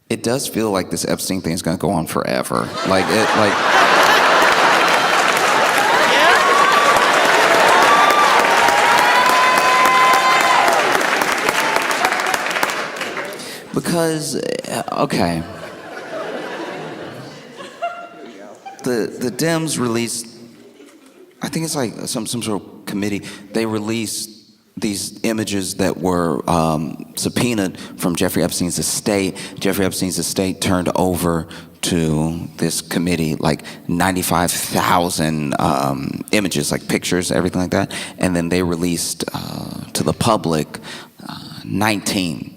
It does feel like this Epstein thing is going to go on forever. Like it, like. Because, okay. The Dems released, I think it's like some sort of committee, they released these images that were subpoenaed from Jeffrey Epstein's estate. Jeffrey Epstein's estate turned over to this committee like 95,000 images, like pictures, everything like that. And then they released to the public 19.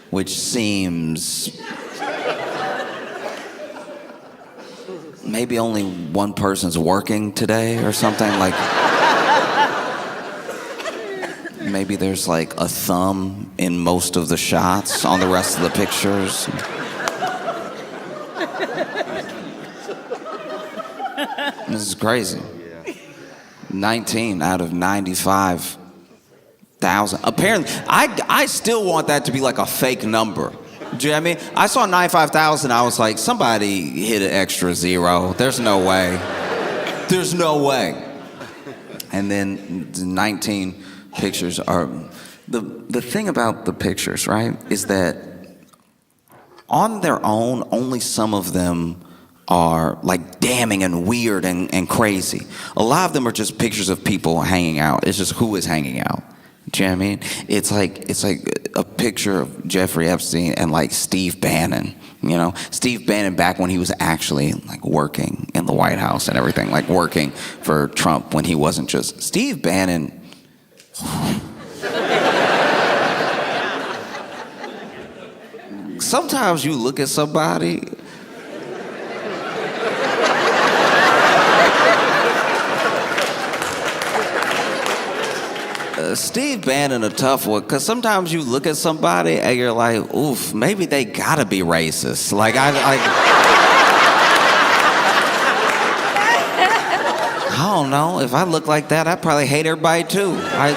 Which seems maybe only one person's working today or something. Like maybe there's like a thumb in most of the shots on the rest of the pictures. This is crazy. 19 out of 95,000. Apparently, I still want that to be like a fake number. Do you know what I mean? I saw 95,000, I was like, somebody hit an extra zero. There's no way. There's no way. And then the 19 pictures are, the thing about the pictures, right, is that on their own, only some of them are like damning and weird and crazy. A lot of them are just pictures of people hanging out. It's just who is hanging out. Do you know what I mean? It's like a picture of Jeffrey Epstein and like Steve Bannon. You know, Steve Bannon back when he was actually like working in the White House and everything, like working for Trump when he wasn't just Steve Bannon. Sometimes you look at somebody. Steve Bannon a tough one, because sometimes you look at somebody and you're like, oof, maybe they gotta be racist. Like, I don't know. If I look like that, I'd probably hate everybody too. I'd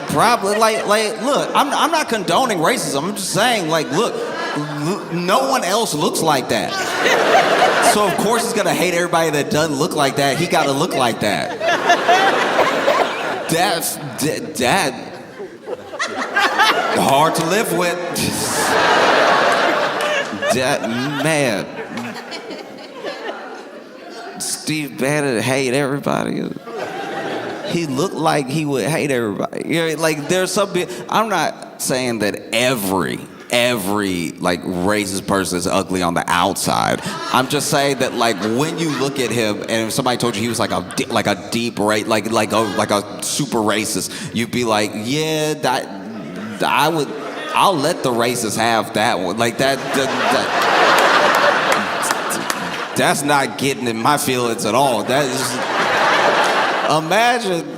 probably, look, I'm not condoning racism. I'm just saying, like, look, no one else looks like that. So, of course, he's gonna hate everybody that doesn't look like that. He gotta look like that. That's hard to live with. Man. Steve Bannon hate everybody. He looked like he would hate everybody. You know, like there's some. I'm not saying that every like racist person is ugly on the outside. I'm just saying that like when you look at him and if somebody told you he was like a deep like a super racist, you'd be like, yeah, I'll let the racists have that one. Like that's not getting in my feelings at all. That is, imagine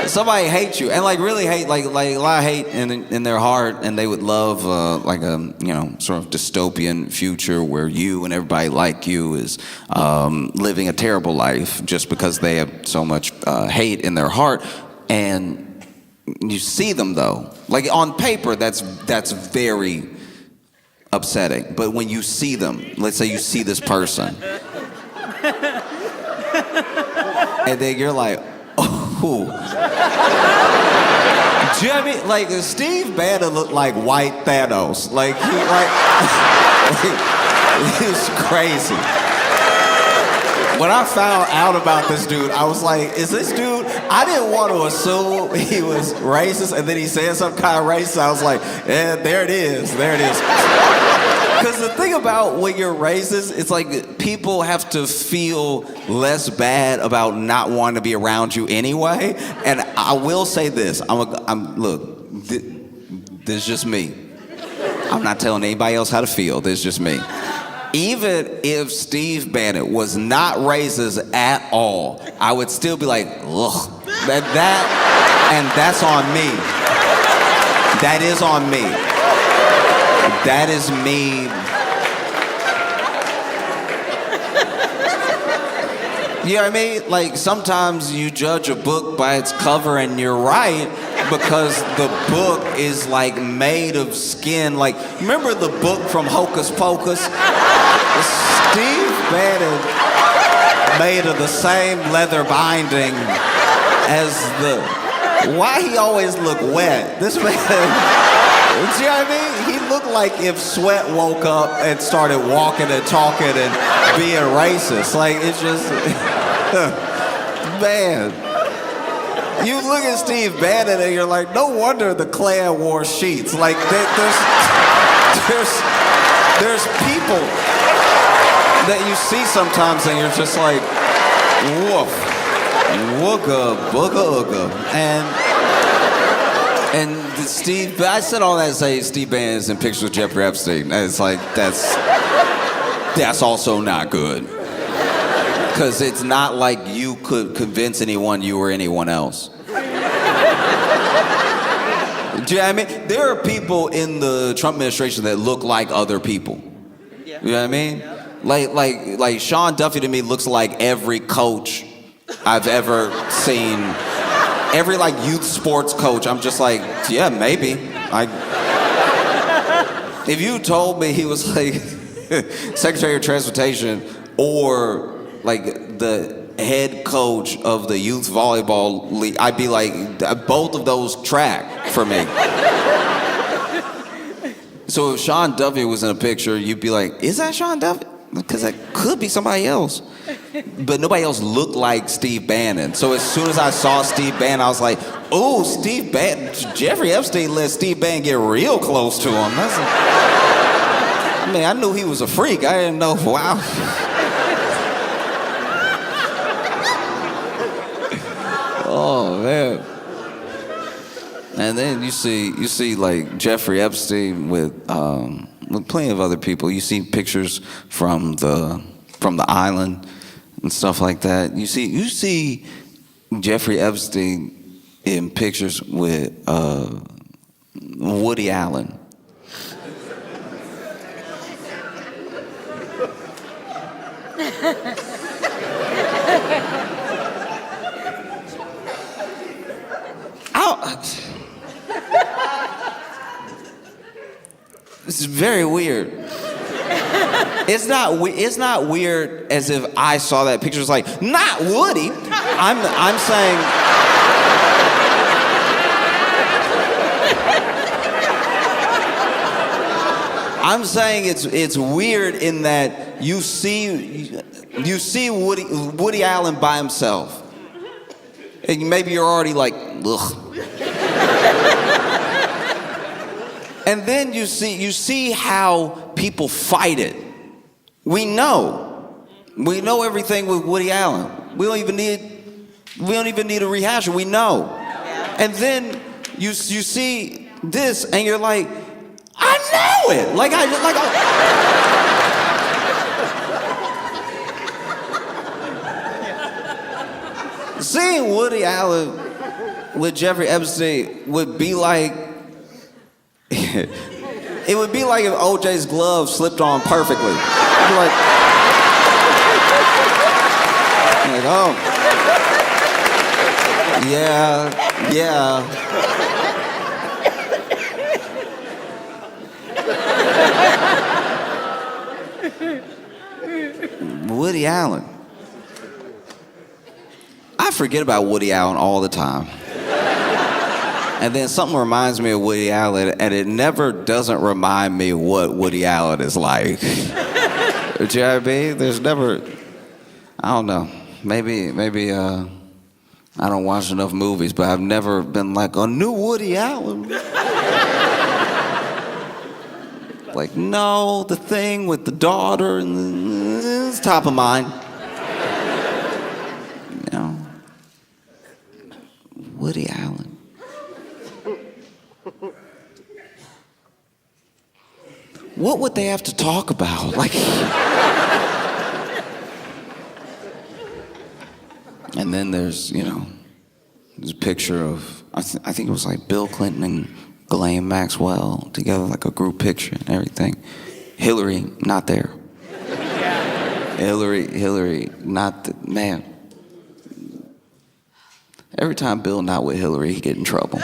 somebody hates you and like really hate like a lot of hate in their heart, and they would love like a sort of dystopian future where you and everybody like you is living a terrible life just because they have so much hate in their heart. And you see them though, like on paper, that's very upsetting. But when you see them, let's say you see this person, and then you're like, oh. Do you know what I mean? Like Steve Bannon looked like white Thanos. Like he was crazy. When I found out about this dude, I was like, is this dude? I didn't want to assume he was racist, and then he said some kind of racist. I was like, yeah, there it is. Because the thing about when you're racist, it's like people have to feel less bad about not wanting to be around you anyway. And I will say this: look, this is just me. I'm not telling anybody else how to feel. This is just me. Even if Steve Bannon was not racist at all, I would still be like, ugh, and that's on me. That is on me. That is me. You know what I mean? Like, sometimes you judge a book by its cover and you're right because the book is like made of skin. Like, remember the book from Hocus Pocus? Steve Bannon made of the same leather binding as the... Why he always look wet? This man... You know what I mean? He looked like if Sweat woke up and started walking and talking and being racist. Like, it's just... Man. You look at Steve Bannon and you're like, no wonder the Klan wore sheets. Like, there's people that you see sometimes and you're just like, woof, wooga, booga, ooga. And Steve, I said all that to say Steve Bannon is in pictures with Jeffrey Epstein. And it's like, that's also not good. Because it's not like you could convince anyone you were anyone else. Do you know what I mean? There are people in the Trump administration that look like other people. Yeah. You know what I mean? Like Sean Duffy to me looks like every coach I've ever seen. Every like youth sports coach, I'm just like, yeah, maybe. If you told me he was like Secretary of Transportation or like the head coach of the youth volleyball league, I'd be like, both of those track for me. So if Sean Duffy was in a picture, you'd be like, is that Sean Duffy? Because that could be somebody else. But nobody else looked like Steve Bannon. So as soon as I saw Steve Bannon, I was like, oh, Steve Bannon. Jeffrey Epstein let Steve Bannon get real close to him. I mean, I knew he was a freak. I didn't know, wow. Oh, man. And then you see like Jeffrey Epstein with plenty of other people. You see pictures from the island and stuff like that. You see Jeffrey Epstein in pictures with Woody Allen. This is very weird. It's not weird as if I saw that picture. It's like, not Woody. I'm saying. I'm saying it's weird in that you see Woody Allen by himself, and maybe you're already like, ugh. And then you see how people fight it. We know everything with Woody Allen. We don't even need a rehash. We know. Yeah. And then you see this, and you're like, I know it. Seeing Woody Allen with Jeffrey Epstein would be like. It would be like if OJ's glove slipped on perfectly. It'd be like, oh, yeah. Woody Allen. I forget about Woody Allen all the time. And then something reminds me of Woody Allen, and it never doesn't remind me what Woody Allen is like. Do you know what I mean? There's never, I don't know, maybe I don't watch enough movies, but I've never been like, a new Woody Allen. Like, no, the thing with the daughter, and it's top of mind. You know, Woody Allen. What would they have to talk about? Like, and then there's a picture of, I think it was like Bill Clinton and Ghislaine Maxwell together, like a group picture and everything. Hillary, not there. Hillary, not the, man. Every time Bill not with Hillary, he get in trouble.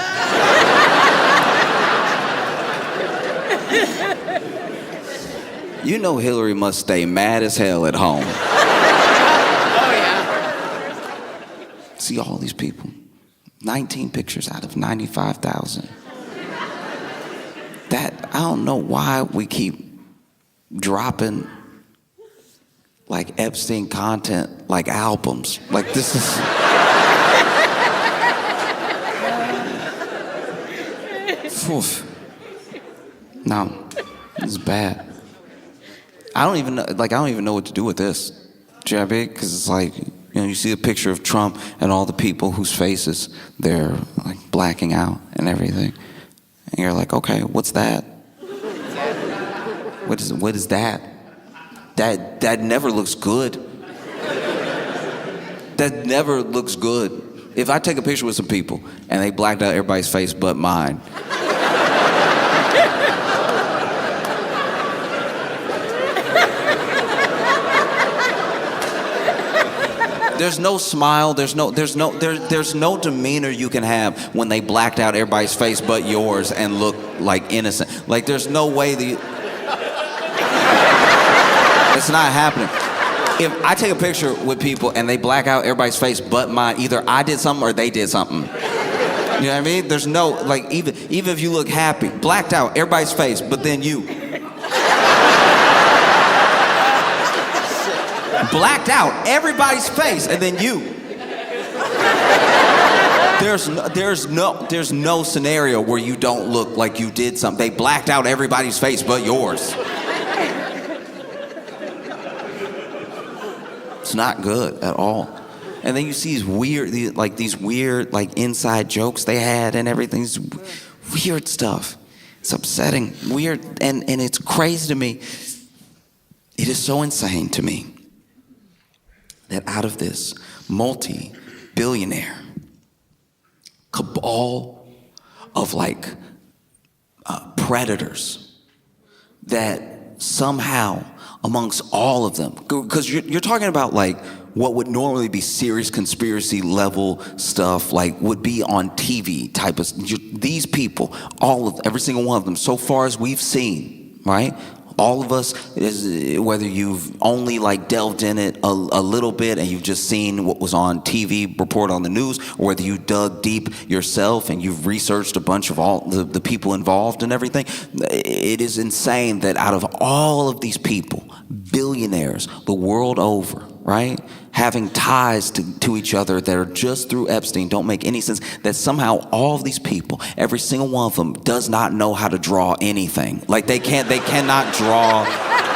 You know Hillary must stay mad as hell at home. Oh, yeah. See all these people. 19 pictures out of 95,000. That, I don't know why we keep dropping like Epstein content like albums. Like this is... Oof. No, this is bad. I don't even know what to do with this. Do you know what I mean? Because it's like, you see a picture of Trump and all the people whose faces they're like blacking out and everything. And you're like, okay, what's that? What is that? That never looks good. That never looks good. If I take a picture with some people and they blacked out everybody's face but mine, there's no smile, there's no demeanor you can have when they blacked out everybody's face but yours and look like innocent. Like there's no way that it's not happening. If I take a picture with people and they black out everybody's face but mine, either I did something or they did something. You know what I mean? There's no, like, even if you look happy, blacked out everybody's face but then you. Blacked out everybody's face and then you. There's no scenario where you don't look like you did something. They blacked out everybody's face but yours. It's not good at all. And then you see these weird inside jokes they had and everything. It's weird stuff. It's upsetting, weird, and it's crazy to me. It is so insane to me that out of this multi-billionaire cabal of predators, that somehow amongst all of them, because you're talking about what would normally be serious conspiracy level stuff, would be on TV type of, these people, every single one of them, so far as we've seen, right? All of us, whether you've only delved in it a little bit and you've just seen what was on TV reported on the news, or whether you dug deep yourself and you've researched a bunch of all the people involved and everything, it is insane that out of all of these people, billionaires the world over, right, having ties to each other that are just through Epstein, don't make any sense, that somehow all of these people, every single one of them does not know how to draw anything. They cannot draw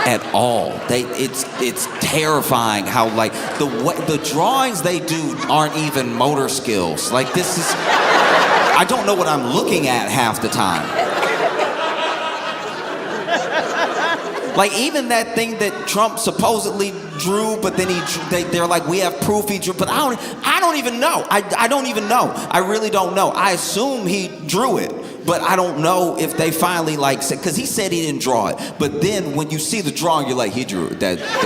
at all. It's terrifying how the drawings they do aren't even motor skills. This is, I don't know what I'm looking at half the time. Even that thing that Trump supposedly drew, but then they're like, we have proof he drew, but I don't even know. I don't even know. I really don't know. I assume he drew it, but I don't know if they finally said, because he said he didn't draw it. But then when you see the drawing, you're like, he drew it. That looked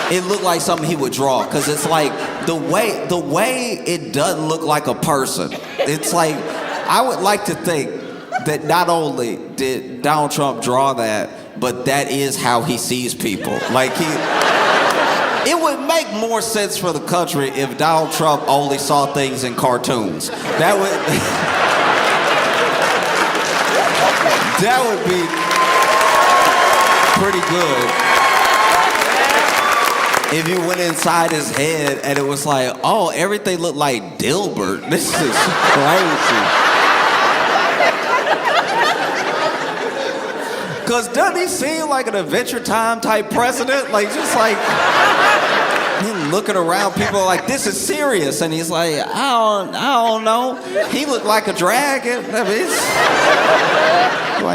like, it looked like something he would draw, because it's the way it doesn't look like a person. It's I would like to think that not only did Donald Trump draw that, but that is how he sees people. It would make more sense for the country if Donald Trump only saw things in cartoons. That would be pretty good. If you went inside his head and it was oh, everything looked like Dilbert. This is crazy. Because doesn't he seem like an Adventure Time type president? Him looking around, people are like, this is serious. And he's like, I don't know. He looked like a dragon. I mean,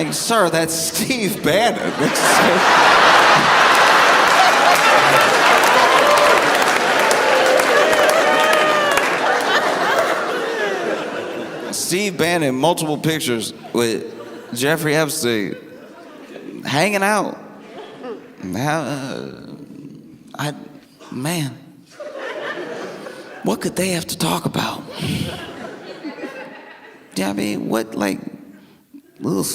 it's sir, that's Steve Bannon. Steve Bannon, multiple pictures with Jeffrey Epstein. Hanging out. Man. what could they have to talk about? Yeah, I mean, what, like, ugh.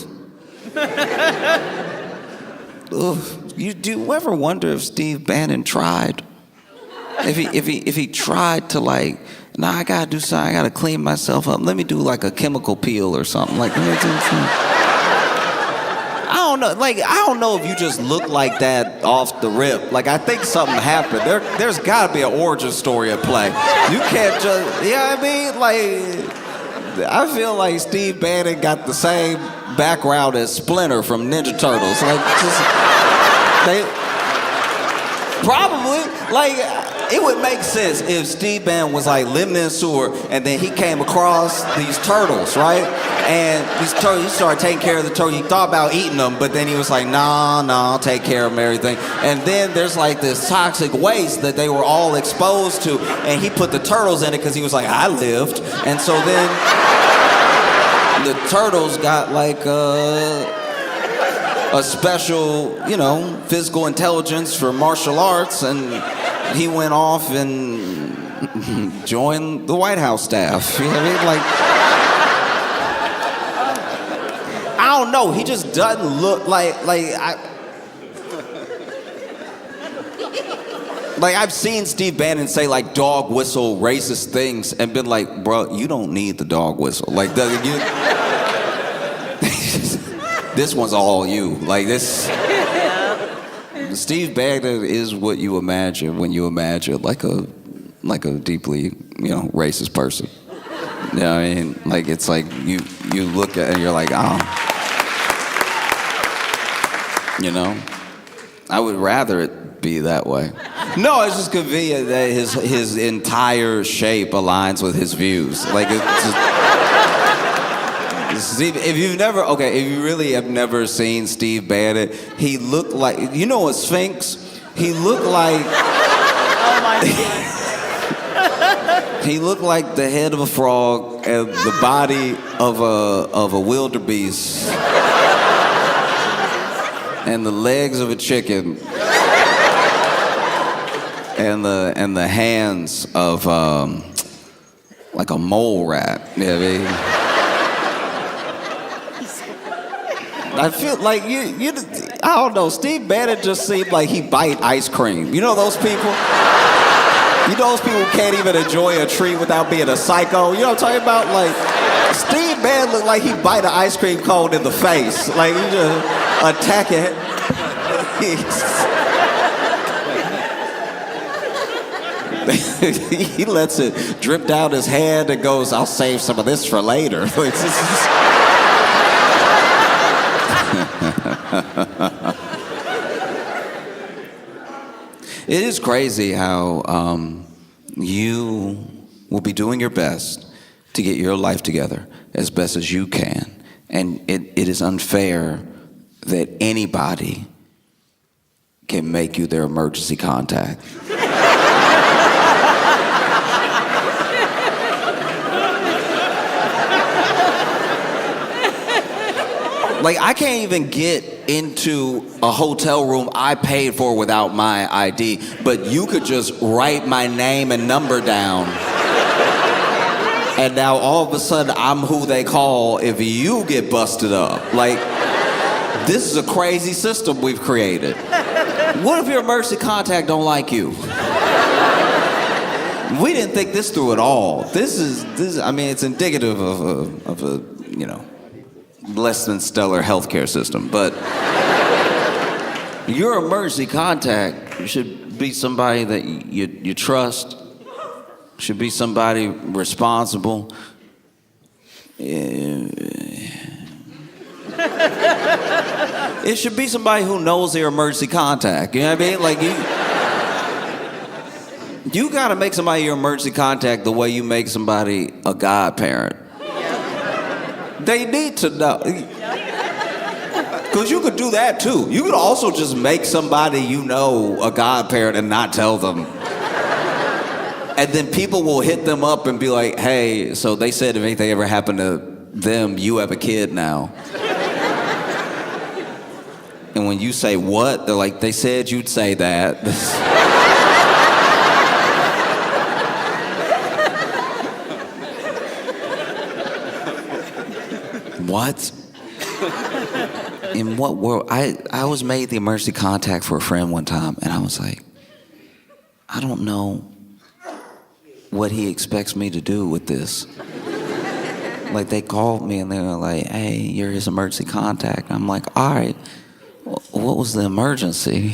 Ugh. Do you ever wonder if Steve Bannon tried? If he tried to, like, nah, I gotta do something, I gotta clean myself up. Let me do like a chemical peel or something. Like, let me do something. I don't know. Like, I don't know if you just look like that off the rip. Like, I think something happened. There's gotta be an origin story at play. You can't just, I mean? Like, I feel like Steve Bannon got the same background as Splinter from Ninja Turtles. Like, just, they, probably, like, it would make sense if Steve Bannon was like living in a sewer and then he came across these turtles, right? And these turtles, he started taking care of the turtles. He thought about eating them, but then he was like, nah, I'll take care of them, everything. And then there's like this toxic waste that they were all exposed to, and he put the turtles in it because he was like, I lived. And so then the turtles got like a special, physical intelligence for martial arts, and he went off and joined the White House staff. You know what I mean? Like, I don't know. He just doesn't look like I've seen Steve Bannon say like dog whistle racist things and been like, bro, you don't need the dog whistle. Like, this one's all you. Like this. Steve Bannon is what you imagine when you imagine like a deeply, racist person. You know what I mean? Like, it's like you look at it and you're like, oh. I would rather it be that way. No, it's just convenient that his entire shape aligns with his views. Like, it's just, if you really have never seen Steve Bannon, he looked like, a Sphinx? He looked like... Oh my God. He looked like the head of a frog and the body of a wildebeest. And the legs of a chicken. And the hands of like a mole rat. You know what I mean? I feel like I don't know, Steve Bannon just seemed like he bite ice cream. You know those people? You know those people who can't even enjoy a treat without being a psycho? You know what I'm talking about? Like, Steve Bannon looked like he bite an ice cream cone in the face. Like, he just attack it. He lets it drip down his head and goes, I'll save some of this for later. It is crazy how you will be doing your best to get your life together as best as you can. And it is unfair that anybody can make you their emergency contact. Like, I can't even get into a hotel room I paid for without my ID, but you could just write my name and number down. And now all of a sudden I'm who they call if you get busted up. Like, this is a crazy system we've created. What if your emergency contact don't like you? We didn't think this through at all. This is I mean, it's indicative of a less than stellar healthcare system, but your emergency contact should be somebody that you trust, should be somebody responsible. It should be somebody who knows their emergency contact. You know what I mean? Like, you gotta make somebody your emergency contact the way you make somebody a godparent. They need to know. Because you could do that too. You could also just make somebody a godparent and not tell them. And then people will hit them up and be like, hey, so they said if anything ever happened to them, you have a kid now. And when you say what, they're like, they said you'd say that. what? In what world? I was made the emergency contact for a friend one time, and I was like, I don't know what he expects me to do with this. Like, they called me and they were like, hey, you're his emergency contact. I'm like, all right, what was the emergency?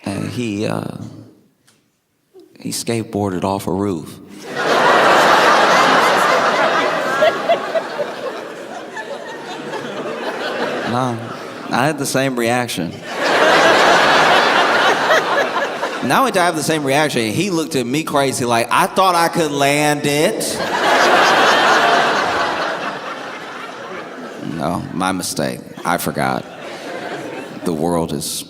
And he skateboarded off a roof. No, I had the same reaction. Not only did I have the same reaction, he looked at me crazy like, I thought I could land it. No, my mistake. I forgot. The world is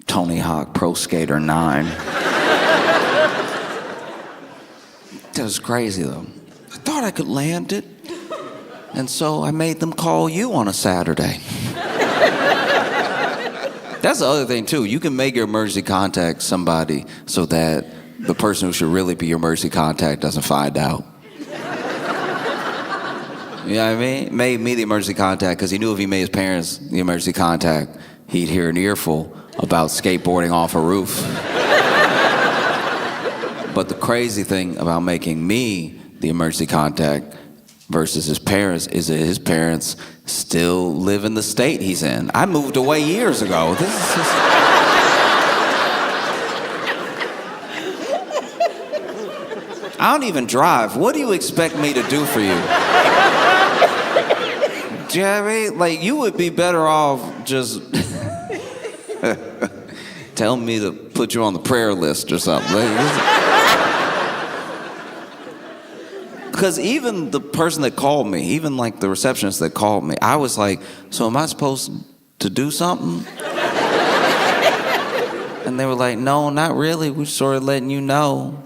Tony Hawk Pro Skater 9. That was crazy though. I thought I could land it. And so I made them call you on a Saturday. That's the other thing too. You can make your emergency contact somebody so that the person who should really be your emergency contact doesn't find out. You know what I mean? Made me the emergency contact because he knew if he made his parents the emergency contact, he'd hear an earful about skateboarding off a roof. But the crazy thing about making me the emergency contact versus his parents is that his parents still live in the state he's in. I moved away years ago. This is just... I don't even drive. What do you expect me to do for you? Do you know what I mean? Like, you would be better off just telling me to put you on the prayer list or something. Because even the person that called me, even like the receptionist that called me, I was like, so am I supposed to do something? And they were like, no, not really. We're sort of letting you know.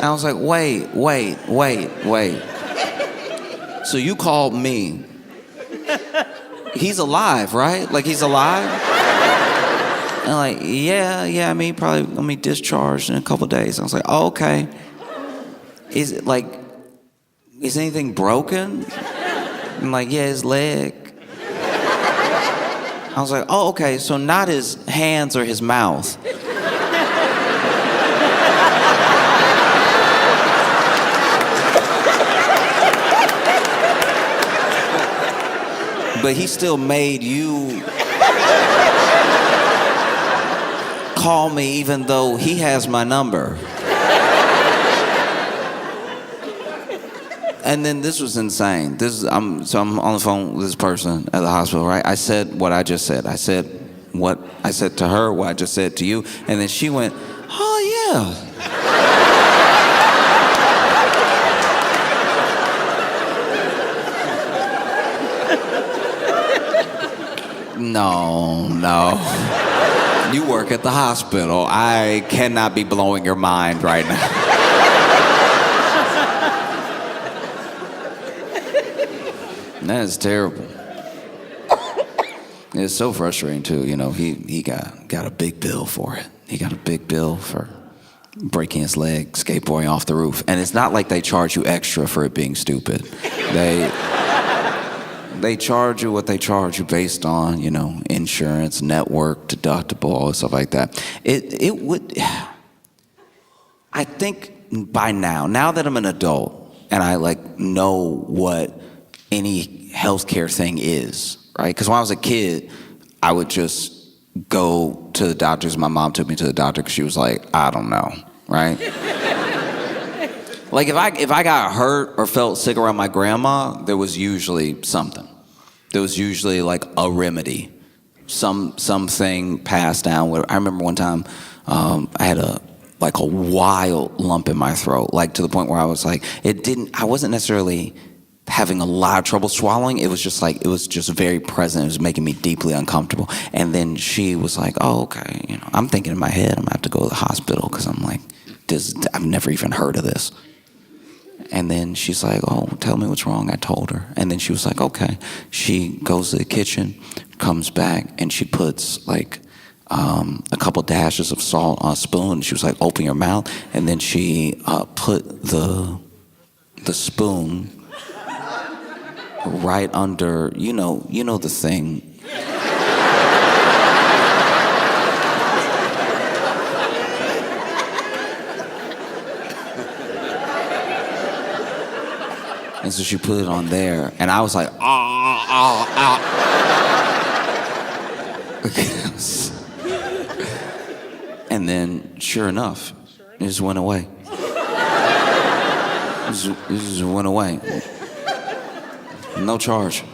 I was like, wait. So you called me. He's alive, right? Like, he's alive? And like, yeah, I mean, probably gonna be discharged in a couple days. I was like, oh, okay. Is it like, is anything broken? I'm like, yeah, his leg. I was like, oh, okay, so not his hands or his mouth. But he still made you call me even though he has my number. And then this was insane. I'm on the phone with this person at the hospital, right? I said what I just said. I said what I said to her, what I just said to you. And then she went, oh yeah. No. You work at the hospital. I cannot be blowing your mind right now. That is terrible. It's so frustrating too. You know, he got a big bill for it. He got a big bill for breaking his leg, skateboarding off the roof. And it's not like they charge you extra for it being stupid. They charge you what they charge you based on, you know, insurance, network, deductible, all this stuff like that. It would, I think by now that I'm an adult and I like know what any healthcare thing is, right? Because when I was a kid, I would just go to the doctors. My mom took me to the doctor because she was like, I don't know, right? Like if I got hurt or felt sick around my grandma, there was usually something. There was usually like a remedy, something passed down. I remember one time I had a wild lump in my throat, like to the point where I was like, I wasn't necessarily having a lot of trouble swallowing. It was just very present. It was making me deeply uncomfortable. And then she was like, oh, okay, you know, I'm thinking in my head, I'm gonna have to go to the hospital because I'm like, I've never even heard of this. And then she's like, oh, tell me what's wrong. I told her. And then she was like, okay. She goes to the kitchen, comes back, and she puts like a couple dashes of salt on a spoon. She was like, open your mouth. And then she put the spoon right under, you know the thing. And so she put it on there, and I was like, And then, sure enough, it just went away. It just went away. No charge.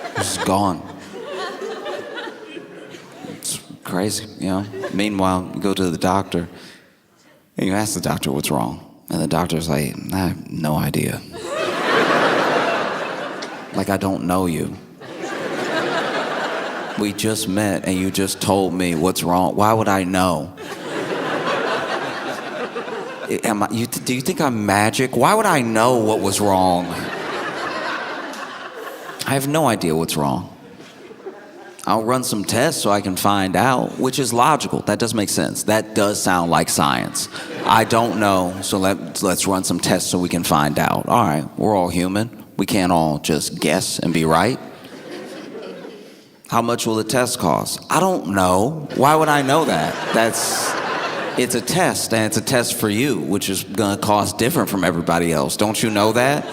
It's just gone. It's crazy, you know? Meanwhile, you go to the doctor, and you ask the doctor what's wrong. And the doctor's like, I have no idea. Like, I don't know you. We just met and you just told me what's wrong. Why would I know? Do you think I'm magic? Why would I know what was wrong? I have no idea what's wrong. I'll run some tests so I can find out, which is logical. That does make sense. That does sound like science. I don't know, so let's run some tests so we can find out. All right, we're all human. We can't all just guess and be right. How much will the test cost? I don't know. Why would I know that? It's a test, and it's a test for you, which is gonna cost different from everybody else. Don't you know that?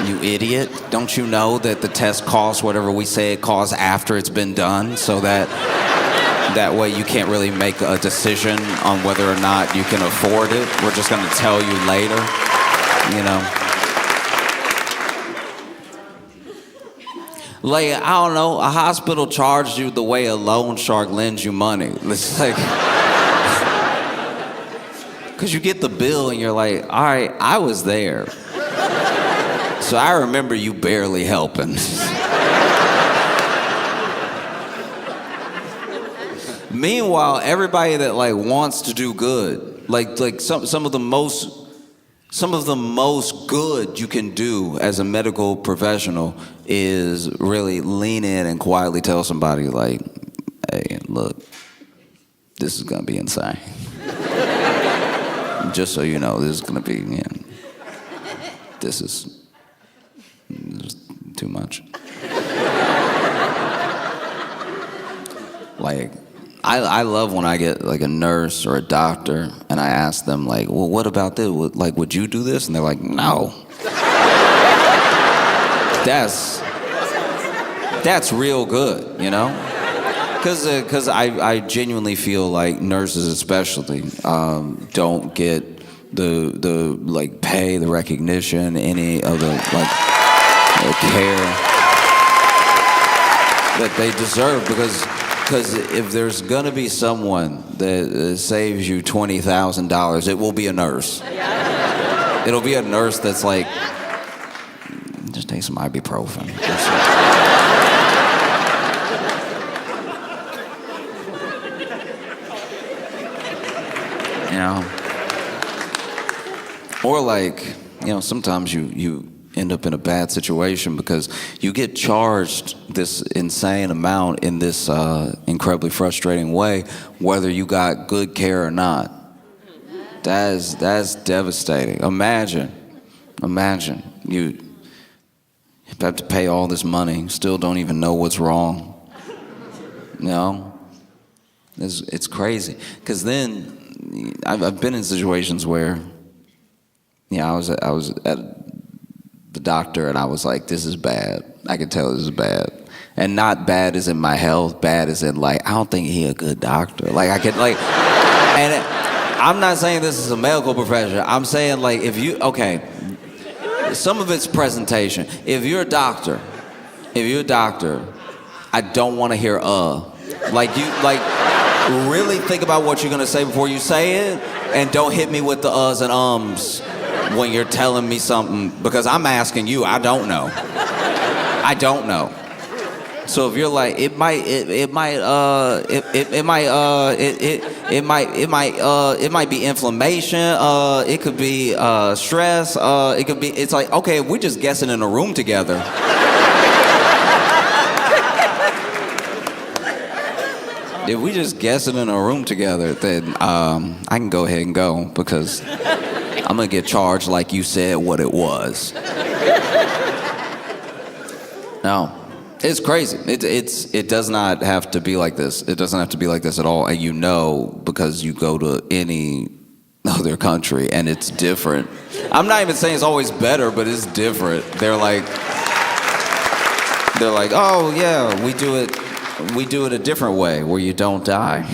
You idiot. Don't you know that the test costs whatever we say it costs after it's been done, so that way you can't really make a decision on whether or not you can afford it? We're just gonna tell you later, you know? Like, I don't know, a hospital charged you the way a loan shark lends you money. It's like, because you get the bill and you're like, all right, I was there. So I remember you barely helping. Meanwhile, everybody that like wants to do good, like some of the most good you can do as a medical professional is really lean in and quietly tell somebody like, hey, look, this is gonna be insane. Just so you know, this is gonna be, this is too much. Like, I love when I get like a nurse or a doctor and I ask them like, well, what about this? Like, would you do this? And they're like, no. That's real good, you know? Because I genuinely feel like nurses especially don't get the like pay, the recognition, any of the like the care that they deserve, because if there's gonna be someone that saves you $20,000, it will be a nurse. It'll be a nurse that's like, just take some ibuprofen. You know? Or like, sometimes you end up in a bad situation because you get charged this insane amount in this incredibly frustrating way, whether you got good care or not. That's devastating. Imagine you have to pay all this money, still don't even know what's wrong. It's crazy. Because then I've been in situations where, I was at the doctor and I was like, this is bad. I can tell this is bad. And not bad as in my health, bad as in like, I don't think he a good doctor. Like I could like, and I'm not saying this is a medical profession. I'm saying like, some of it's presentation. If you're a doctor, I don't want to hear really think about what you're gonna say before you say it, and don't hit me with the uhs and ums when you're telling me something, because I'm asking you, I don't know. So if you're like, it might It might be inflammation. It could be stress. It could be. It's like, okay, if we're just guessing in a room together. If we just guessing in a room together, then I can go ahead and go because I'm gonna get charged like you said what it was. No, it's crazy. It does not have to be like this. It doesn't have to be like this at all. And you know, because you go to any other country and it's different. I'm not even saying it's always better, but it's different. They're like, oh yeah, we do it a different way where you don't die.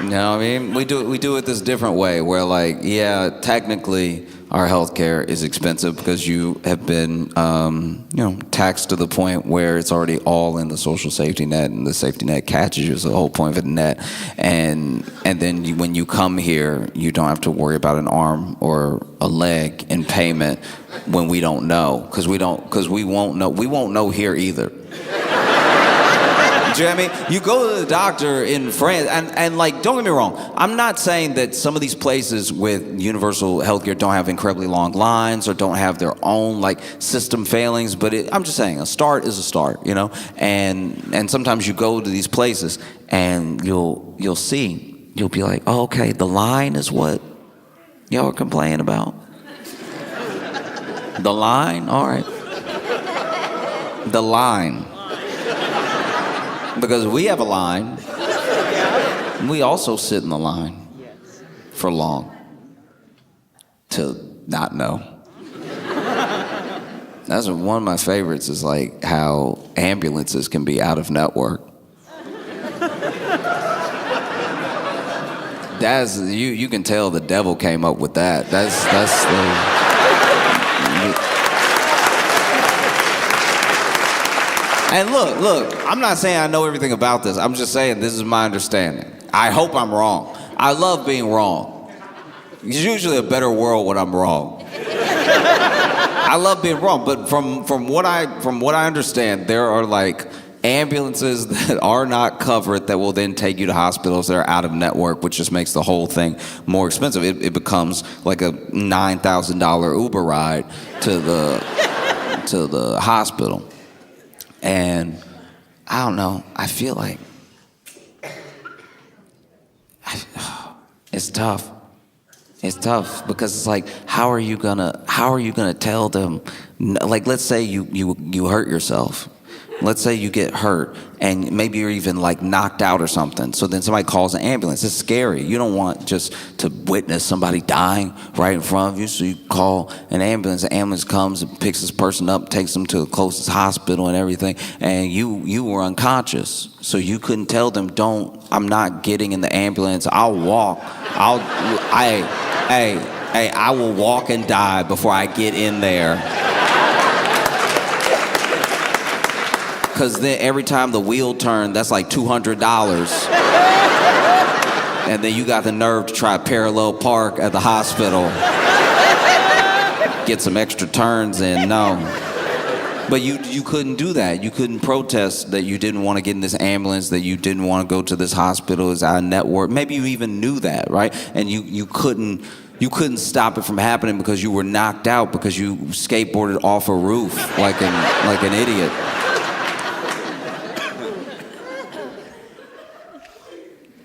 You know what I mean? We do it this different way where, like, yeah, technically our healthcare is expensive because you have been, taxed to the point where it's already all in the social safety net, and the safety net catches you. Is the whole point of the net. And then when you come here, you don't have to worry about an arm or a leg in payment when we don't know, because we won't know here either. Do you know what I mean? You go to the doctor in France, and like, don't get me wrong, I'm not saying that some of these places with universal healthcare don't have incredibly long lines or don't have their own like system failings, but I'm just saying a start is a start, you know? And sometimes you go to these places and you'll be like, oh, okay, the line is what y'all are complaining about. The line? All right. The line. Because we have a line. We also sit in the line for long to not know. That's one of my favorites, is like how ambulances can be out of network. That's you can tell the devil came up with that. That's the And look, I'm not saying I know everything about this. I'm just saying this is my understanding. I hope I'm wrong. I love being wrong. It's usually a better world when I'm wrong. I love being wrong, but from what I understand, there are like ambulances that are not covered that will then take you to hospitals that are out of network, which just makes the whole thing more expensive. It becomes like a $9,000 Uber ride to the hospital. And I don't know, I feel like it's tough. It's tough because it's like, how are you gonna tell them? Like, let's say you hurt yourself. Let's say you get hurt and maybe you're even like knocked out or something. So then somebody calls an ambulance. It's scary. You don't want just to witness somebody dying right in front of you. So you call an ambulance. The ambulance comes and picks this person up, takes them to the closest hospital and everything. And you were unconscious. So you couldn't tell them, I'm not getting in the ambulance. I'll walk. I will walk and die before I get in there. Because then every time the wheel turns, that's like $200. And then you got the nerve to try parallel park at the hospital. Get some extra turns in, no. But you couldn't do that. You couldn't protest that you didn't want to get in this ambulance, that you didn't want to go to this hospital, it's out of network. Maybe you even knew that, right? And you couldn't stop it from happening because you were knocked out because you skateboarded off a roof like an idiot.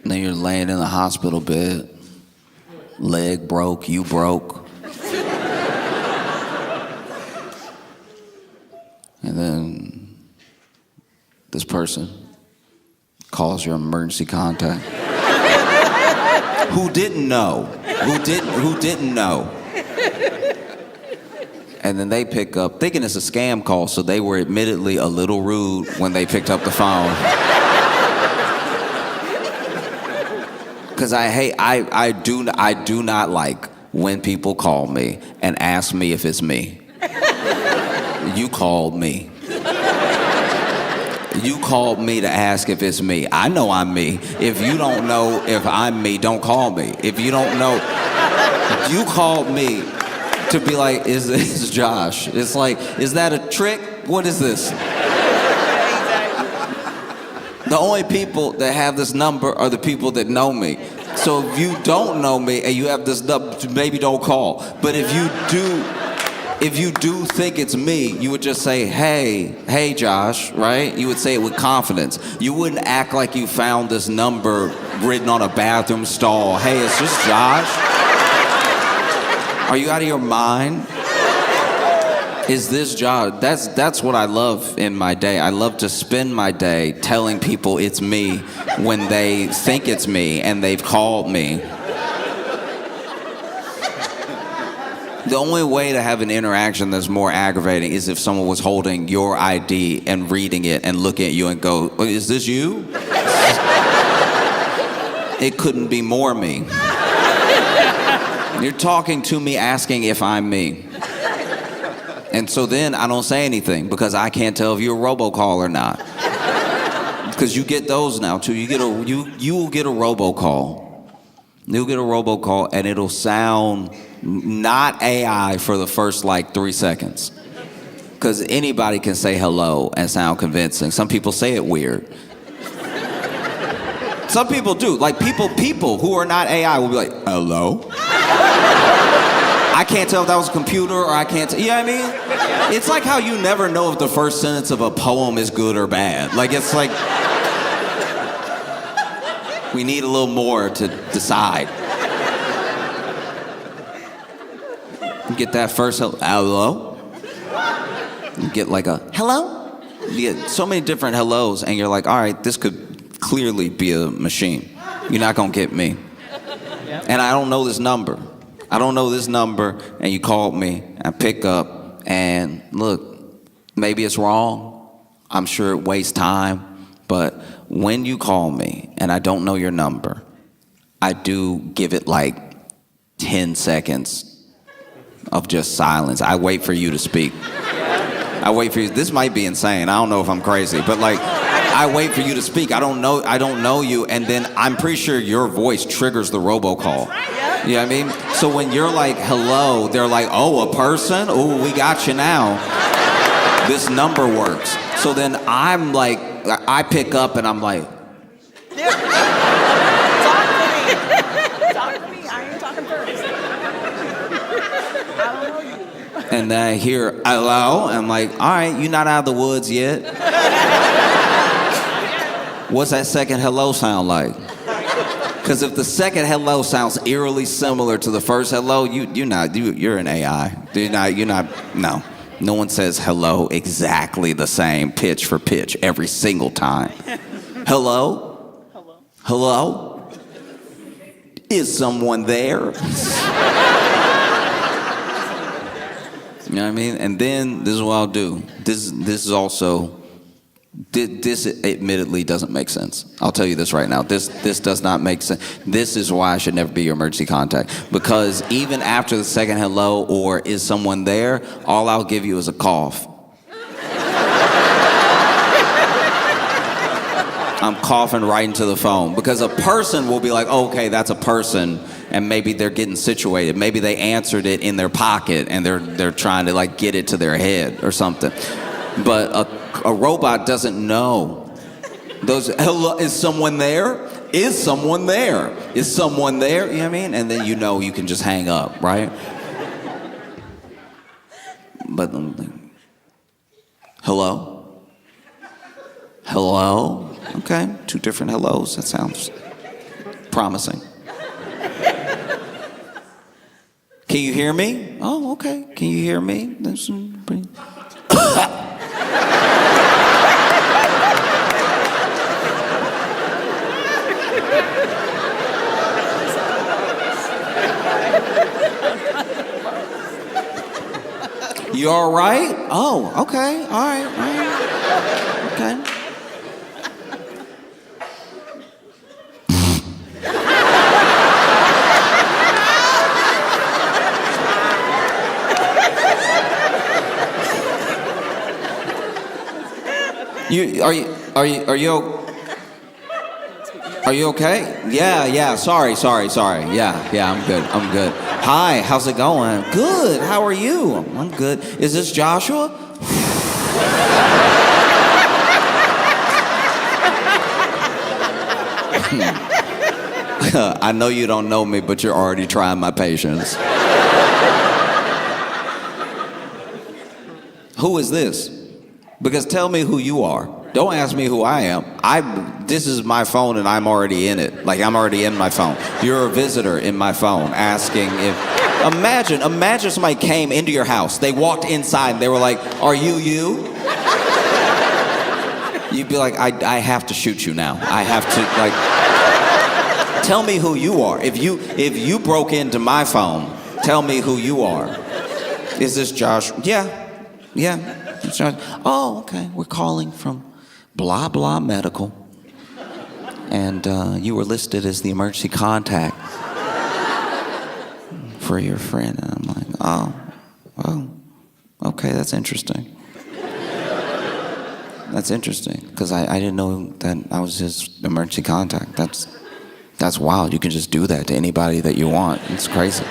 And then you're laying in the hospital bed, leg broke, you broke. And then this person calls your emergency contact. Who didn't know? Who didn't know? And then they pick up, thinking it's a scam call, so they were admittedly a little rude when they picked up the phone. Because I do not like when people call me and ask me if it's me. You called me. You called me to ask if it's me. I know I'm me. If you don't know if I'm me, don't call me. If you don't know, you called me to be like, is this Josh? It's like, is that a trick? What is this? The only people that have this number are the people that know me. So if you don't know me and you have this number, maybe don't call. But if you do think it's me, you would just say, hey Josh, right? You would say it with confidence. You wouldn't act like you found this number written on a bathroom stall. Hey, it's just Josh. Are you out of your mind? Is this Josh? That's what I love in my day. I love to spend my day telling people it's me when they think it's me and they've called me. The only way to have an interaction that's more aggravating is if someone was holding your ID and reading it and looking at you and go, is this you? It couldn't be more me. You're talking to me asking if I'm me. And so then I don't say anything because I can't tell if you're a robocall or not. Because you get those now too. You will get a robocall. You'll get a robocall and it'll sound not AI for the first like 3 seconds. Because anybody can say hello and sound convincing. Some people say it weird. Some people do. Like people who are not AI will be like, hello? I can't tell if that was a computer or I can't you know what I mean? It's like how you never know if the first sentence of a poem is good or bad. Like it's like, we need a little more to decide. You get that first hello. You get like a hello. You get so many different hellos and you're like, all right, this could clearly be a machine. You're not gonna get me. And I don't know this number. And you called me, I pick up, and look, maybe it's wrong. I'm sure it wastes time, but when you call me and I don't know your number, I do give it like 10 seconds of just silence. I wait for you to speak. I wait for you. This might be insane. I don't know if I'm crazy, but like, I wait for you to speak. I don't know you, and then I'm pretty sure your voice triggers the robocall. You know what I mean? So when you're like, hello, they're like, oh, a person? Oh, we got you now. This number works. So then I'm like, I pick up and I'm like, Talk to me. I ain't talking first. I don't know you. and then I hear, hello? I'm like, all right, you're not out of the woods yet. What's that second hello sound like? Because if the second hello sounds eerily similar to the first hello, you're an AI. No. No one says hello exactly the same pitch for pitch every single time. Hello? Hello. Hello? Is someone there? You know what I mean? And then this is what I'll do. This is also. This admittedly doesn't make sense. I'll tell you this right now. This does not make sense. This is why I should never be your emergency contact. Because even after the second hello or is someone there, all I'll give you is a cough. I'm coughing right into the phone. Because a person will be like, okay, that's a person, and maybe they're getting situated. Maybe they answered it in their pocket and they're trying to like get it to their head or something. But a robot doesn't know. Hello, is someone there? Is someone there? Is someone there? You know what I mean? And then you can just hang up, right? But hello? Hello? Okay, 2 different hellos. That sounds promising. Can you hear me? Oh, okay. Can you hear me? You all right? Oh, okay. All right. Okay. Are you okay? Yeah. Sorry. Yeah, I'm good. Hi, how's it going? Good. How are you? I'm good. Is this Joshua? I know you don't know me, but you're already trying my patience. Who is this? Because tell me who you are. Don't ask me who I am. This is my phone and I'm already in it. Like, I'm already in my phone. You're a visitor in my phone asking if... Imagine somebody came into your house. They walked inside and they were like, "Are you you?" You'd be like, I have to shoot you now. I have to, like... Tell me who you are. If you broke into my phone, tell me who you are. Is this Josh? Yeah. It's Josh. Oh, okay. We're calling from blah blah medical, and you were listed as the emergency contact for your friend. And I'm like, oh, okay, that's interesting. That's interesting because I didn't know that I was his emergency contact. That's wild. You can just do that to anybody that you want. It's crazy.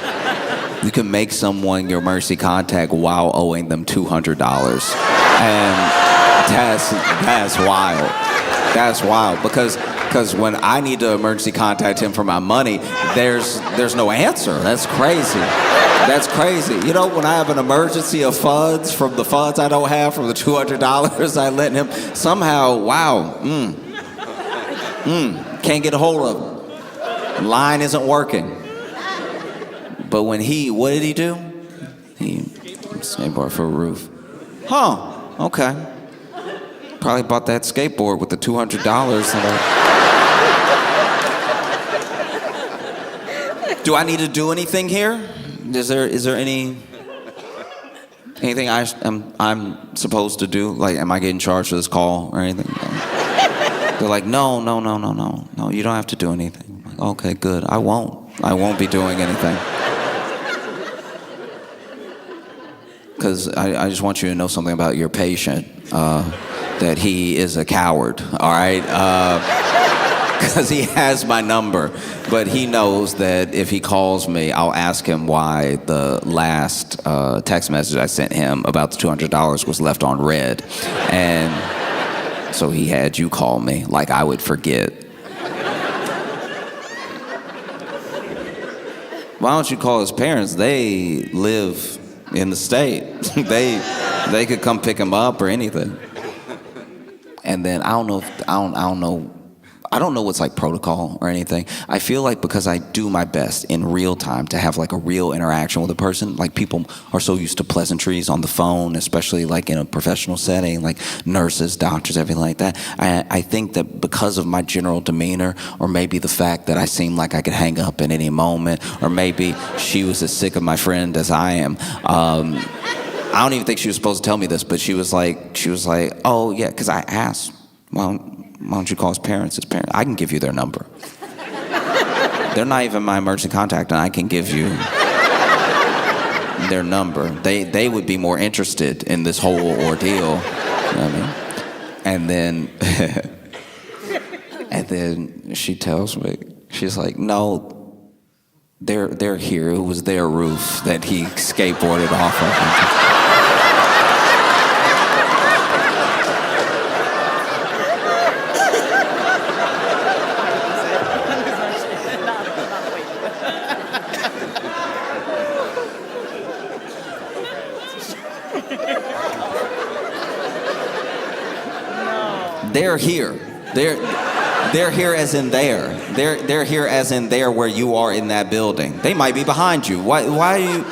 You can make someone your emergency contact while owing them $200. And that's wild. That's wild because when I need to emergency contact him for my money, there's no answer. That's crazy. That's crazy. You know, when I have an emergency of funds from the funds I don't have from the $200 I lent him, somehow, wow, can't get a hold of him. Line isn't working. But when what did he do? He skateboard for a roof. Huh, okay. Probably bought that skateboard with the $200. Do I need to do anything here? Is there anything I'm supposed to do? Like, am I getting charged for this call or anything? They're like, no, you don't have to do anything. I'm like, okay, good. I won't be doing anything. Because I just want you to know something about your patient, that he is a coward, all right? Because he has my number, but he knows that if he calls me, I'll ask him why the last text message I sent him about the $200 was left on red. And so he had you call me, like I would forget. Why don't you call his parents? They live in the state. They could come pick him up or anything. And then I don't know what's like protocol or anything. I feel like because I do my best in real time to have like a real interaction with a person, like people are so used to pleasantries on the phone, especially like in a professional setting, like nurses, doctors, everything like that. I think that because of my general demeanor, or maybe the fact that I seem like I could hang up at any moment, or maybe she was as sick of my friend as I am. I don't even think she was supposed to tell me this, but she was like, oh yeah, because I asked, well, why don't you call his parents? I can give you their number. They're not even my emergency contact, and I can give you their number. They would be more interested in this whole ordeal. You know what I mean? And then she tells me, she's like, no, they're here. It was their roof that he skateboarded off of. They're here. They're here as in there. They're here as in there where you are in that building. They might be behind you. Why are you...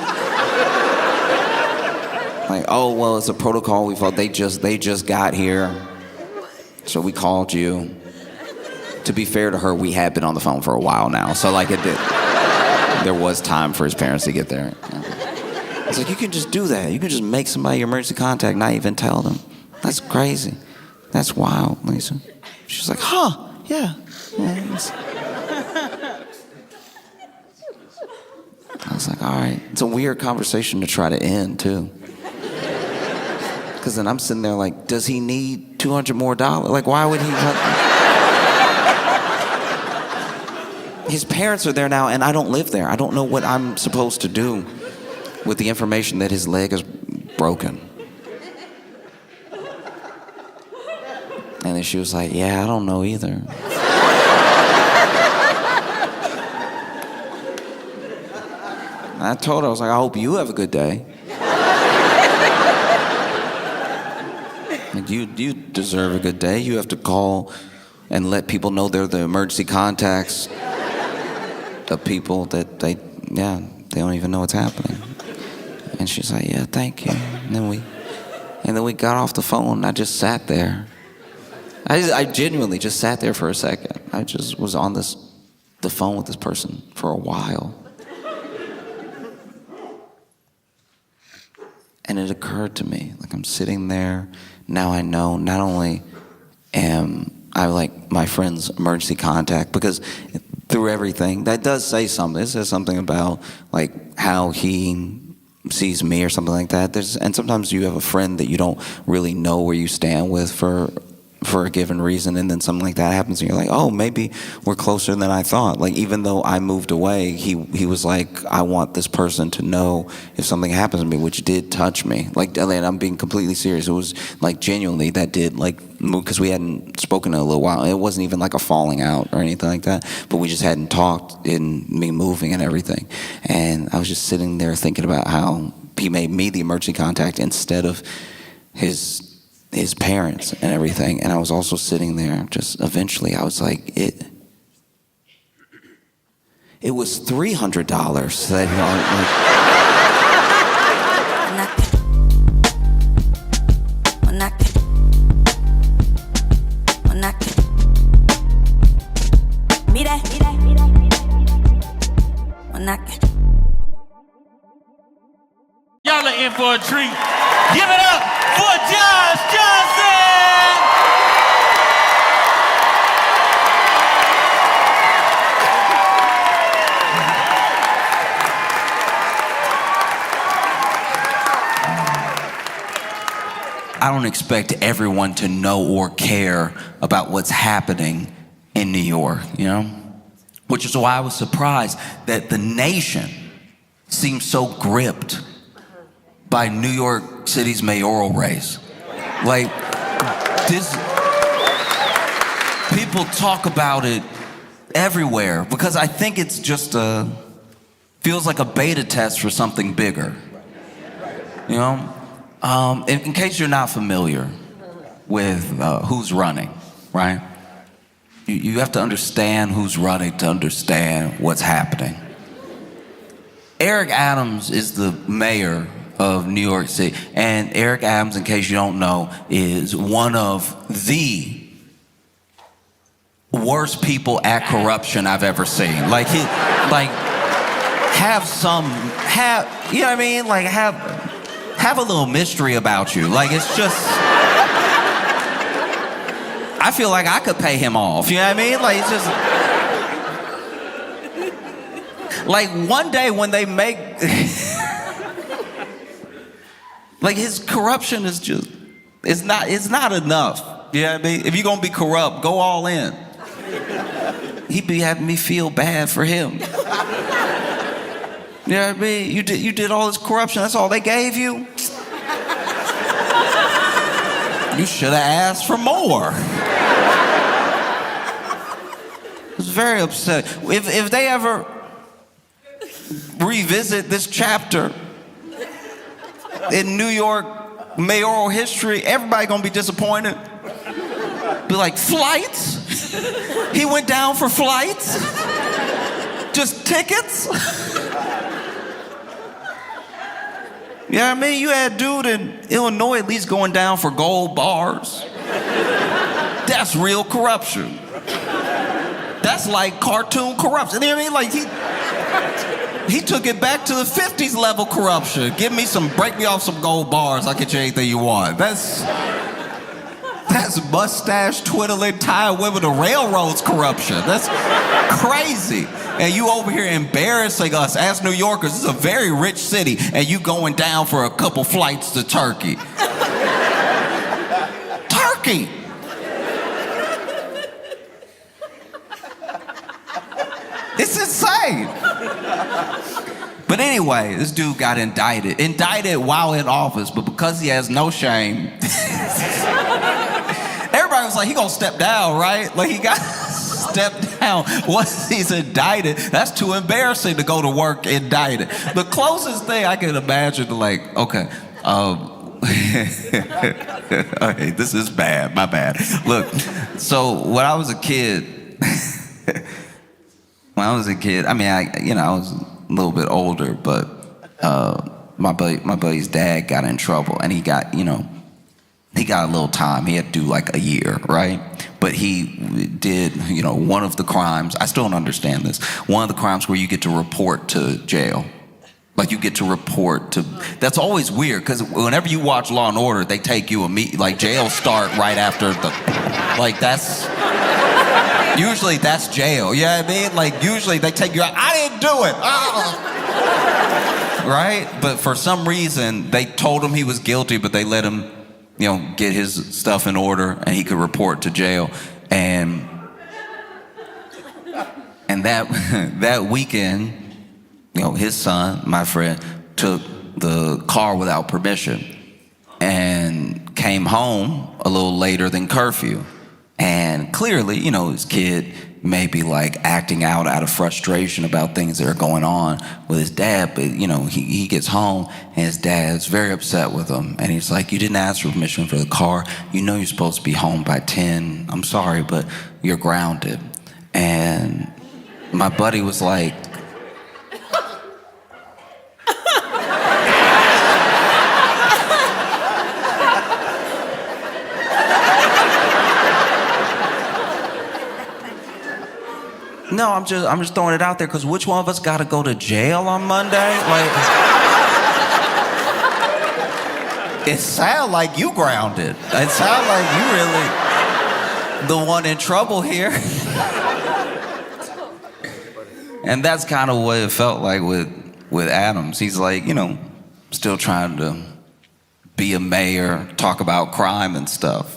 Like, oh, well, it's a protocol we followed. They just got here. So we called you. To be fair to her, we had been on the phone for a while now. So like there was time for his parents to get there. It's like, you can just do that. You can just make somebody your emergency contact, not even tell them. That's crazy. That's wild, Lisa. She's like, huh, yeah. I was like, all right. It's a weird conversation to try to end, too. Because then I'm sitting there like, does he need $200 more? Like, why would he... His parents are there now, and I don't live there. I don't know what I'm supposed to do with the information that his leg is broken. And then she was like, yeah, I don't know either. I told her, I was like, I hope you have a good day. Like, you deserve a good day. You have to call and let people know they're the emergency contacts of people that they don't even know what's happening. And she's like, yeah, thank you. And then we got off the phone and I just sat there. I genuinely just sat there for a second. I just was on the phone with this person for a while. And it occurred to me, like I'm sitting there, now I know not only am I like my friend's emergency contact, because through everything, that does say something. It says something about like how he sees me or something like that. And sometimes you have a friend that you don't really know where you stand with for a given reason, and then something like that happens and you're like, oh, maybe we're closer than I thought. Like, even though I moved away, he was like, I want this person to know if something happens to me, which did touch me. Like, and I'm being completely serious. It was like genuinely that did like move, because we hadn't spoken in a little while. It wasn't even like a falling out or anything like that, but we just hadn't talked in me moving and everything. And I was just sitting there thinking about how he made me the emergency contact instead of his parents and everything. And I was also sitting there, just eventually I was like, it was $300 that Y'all are in for a treat. Give it up for Josh Johnson! I don't expect everyone to know or care about what's happening in New York, you know? Which is why I was surprised that the nation seems so gripped by New York City's mayoral race. Like, this, people talk about it everywhere because I think it's just feels like a beta test for something bigger, you know? In case you're not familiar with who's running, right? You have to understand who's running to understand what's happening. Eric Adams is the mayor of New York City. And Eric Adams, in case you don't know, is one of the worst people at corruption I've ever seen. Like, you know what I mean? Like, have a little mystery about you. Like, it's just, I feel like I could pay him off, you know what I mean? Like, it's just, like, one day when they make, like, his corruption is just, it's not enough. You know what I mean? If you're gonna be corrupt, go all in. He'd be having me feel bad for him. You know what I mean? You did all this corruption, that's all they gave you? You should have asked for more. I was very upset. If they ever revisit this chapter in New York mayoral history, everybody gonna be disappointed. Be like, flights? He went down for flights? Just tickets? You know what I mean? You had a dude in Illinois at least going down for gold bars. That's real corruption. That's like cartoon corruption. You know what I mean? Like, he took it back to the 50s level corruption. Break me off some gold bars, I'll get you anything you want. That's mustache twiddling, tying women to railroads corruption. That's crazy. And you over here embarrassing us as New Yorkers. This is a very rich city, and you going down for a couple flights to Turkey. Turkey! It's insane. But anyway, this dude got indicted while in office, but because he has no shame, everybody was like, he gonna step down, right? Like, he got stepped down. now, once he's indicted, that's too embarrassing to go to work indicted. The closest thing I can imagine to like, okay, okay, this is bad, my bad. Look, so when I was a kid, I mean, I was a little bit older, but my buddy's dad got in trouble, and he got a little time. He had to do like a year, right? But he did, one of the crimes, I still don't understand this, one of the crimes where you get to report to jail. Like you get to report to, that's always weird, because whenever you watch Law & Order, they take you like jail start right after usually that's jail, you know what I mean? Like usually they take you out, I didn't do it, right? But for some reason, they told him he was guilty, but they let him get his stuff in order and he could report to jail. And that weekend, his son, my friend, took the car without permission and came home a little later than curfew. And clearly, his kid may be like acting out of frustration about things that are going on with his dad, but he gets home and his dad's very upset with him, and he's like, you didn't ask for permission for the car, you're supposed to be home by 10, I'm sorry, but you're grounded. And my buddy was like, no, I'm just throwing it out there, because which one of us got to go to jail on Monday? Like, it sounds like you grounded. It sounds like you really the one in trouble here. And that's kind of what it felt like with Adams. He's like, still trying to be a mayor, talk about crime and stuff.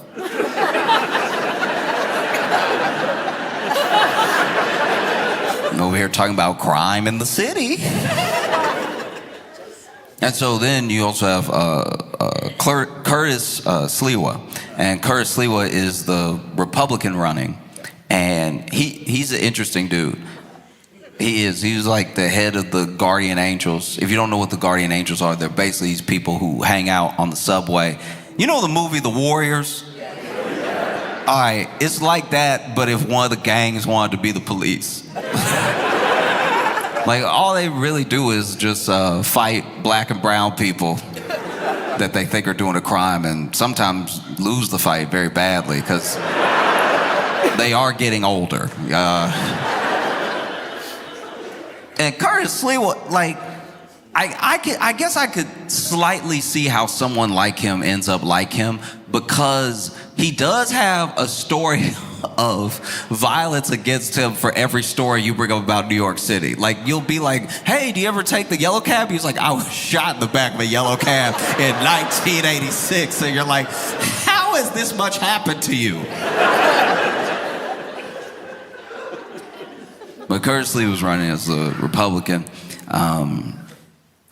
Over here talking about crime in the city. And so then you also have Curtis Sliwa. And Curtis Sliwa is the Republican running. And he's an interesting dude. He's like the head of the Guardian Angels. If you don't know what the Guardian Angels are, they're basically these people who hang out on the subway. You know the movie The Warriors? All right, it's like that, but if one of the gangs wanted to be the police. Like, all they really do is just fight black and brown people that they think are doing a crime, and sometimes lose the fight very badly because they are getting older. And Curtis Sliwa, like, I guess I could slightly see how someone like him ends up like him, because he does have a story of violence against him for every story you bring up about New York City. Like, you'll be like, hey, do you ever take the yellow cab? He's like, I was shot in the back of a yellow cab in 1986. And you're like, how has this much happened to you? But Curtis Lee was running as a Republican. And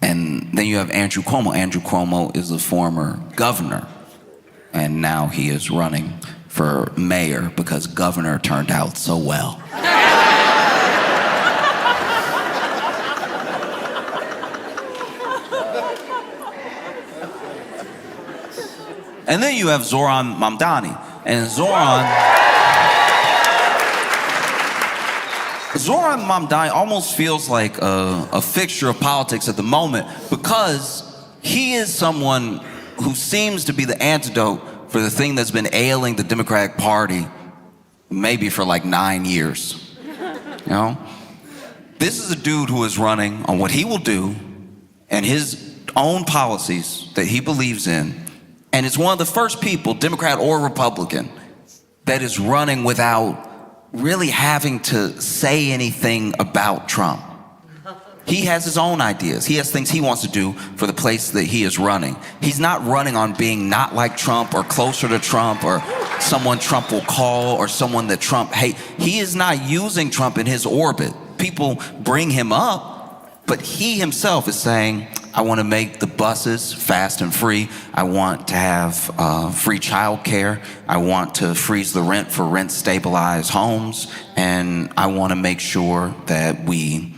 then you have Andrew Cuomo. Andrew Cuomo is a former governor. And now he is running for mayor because governor turned out so well. And then you have Zohran Mamdani. And Zohran Mamdani almost feels like a fixture of politics at the moment, because he is someone who seems to be the antidote for the thing that's been ailing the Democratic Party maybe for like 9 years. This is a dude who is running on what he will do and his own policies that he believes in. And it's one of the first people, Democrat or Republican, that is running without really having to say anything about Trump. He has his own ideas. He has things he wants to do for the place that he is running. He's not running on being not like Trump or closer to Trump or someone Trump will call or someone that Trump hates. He is not using Trump in his orbit. People bring him up, but he himself is saying, I want to make the buses fast and free. I want to have free child care. I want to freeze the rent for rent-stabilized homes. And I want to make sure that we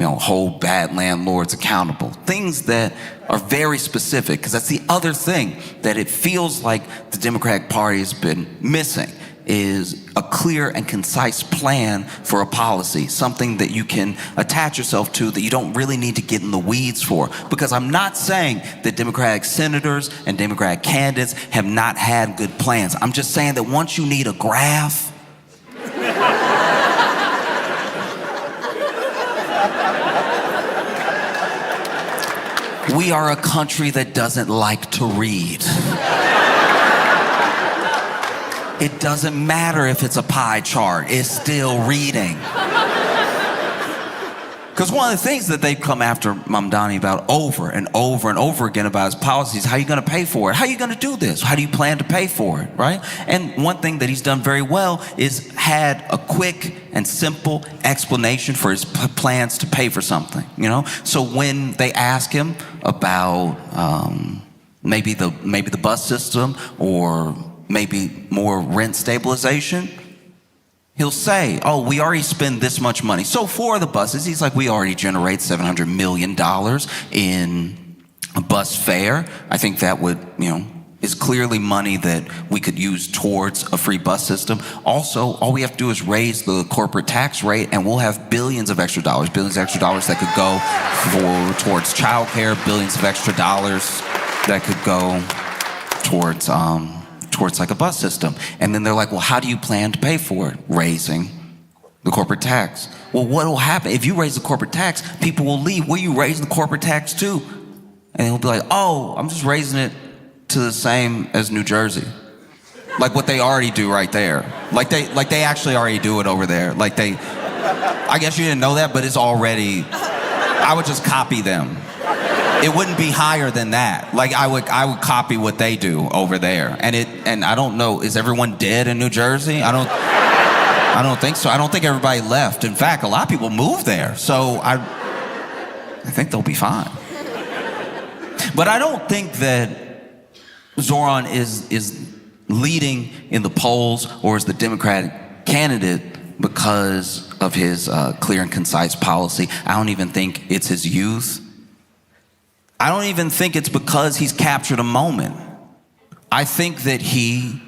hold bad landlords accountable. Things that are very specific, because that's the other thing that it feels like the Democratic Party has been missing, is a clear and concise plan for a policy, something that you can attach yourself to, that you don't really need to get in the weeds for. Because I'm not saying that Democratic senators and Democratic candidates have not had good plans. I'm just saying that once you need a graph, we are a country that doesn't like to read. It doesn't matter if it's a pie chart, it's still reading. Because one of the things that they've come after Mamdani about over and over and over again about his policies, how are you going to pay for it? How are you going to do this? How do you plan to pay for it, right? And one thing that he's done very well is had a quick and simple explanation for his plans to pay for something, So when they ask him about maybe the bus system or maybe more rent stabilization, he'll say, we already spend this much money. So for the buses, he's like, we already generate $700 million in a bus fare. I think that would, is clearly money that we could use towards a free bus system. Also, all we have to do is raise the corporate tax rate and we'll have billions of extra dollars that could go towards childcare, billions of extra dollars that could go towards like a bus system. And then they're like, well, how do you plan to pay for it? Raising the corporate tax. Well, what will happen? If you raise the corporate tax, people will leave. Where you raise the corporate tax to? And he'll be like, I'm just raising it to the same as New Jersey. Like what they already do right there. Like they actually already do it over there. I guess you didn't know that, but it's already, I would just copy them. It wouldn't be higher than that. I would copy what they do over there. And I don't know, is everyone dead in New Jersey? I don't think so. I don't think everybody left. In fact, a lot of people moved there. So I think they'll be fine. But I don't think that Zoran is leading in the polls or is the Democratic candidate because of his clear and concise policy. I don't even think it's his youth. I don't even think it's because he's captured a moment. I think that he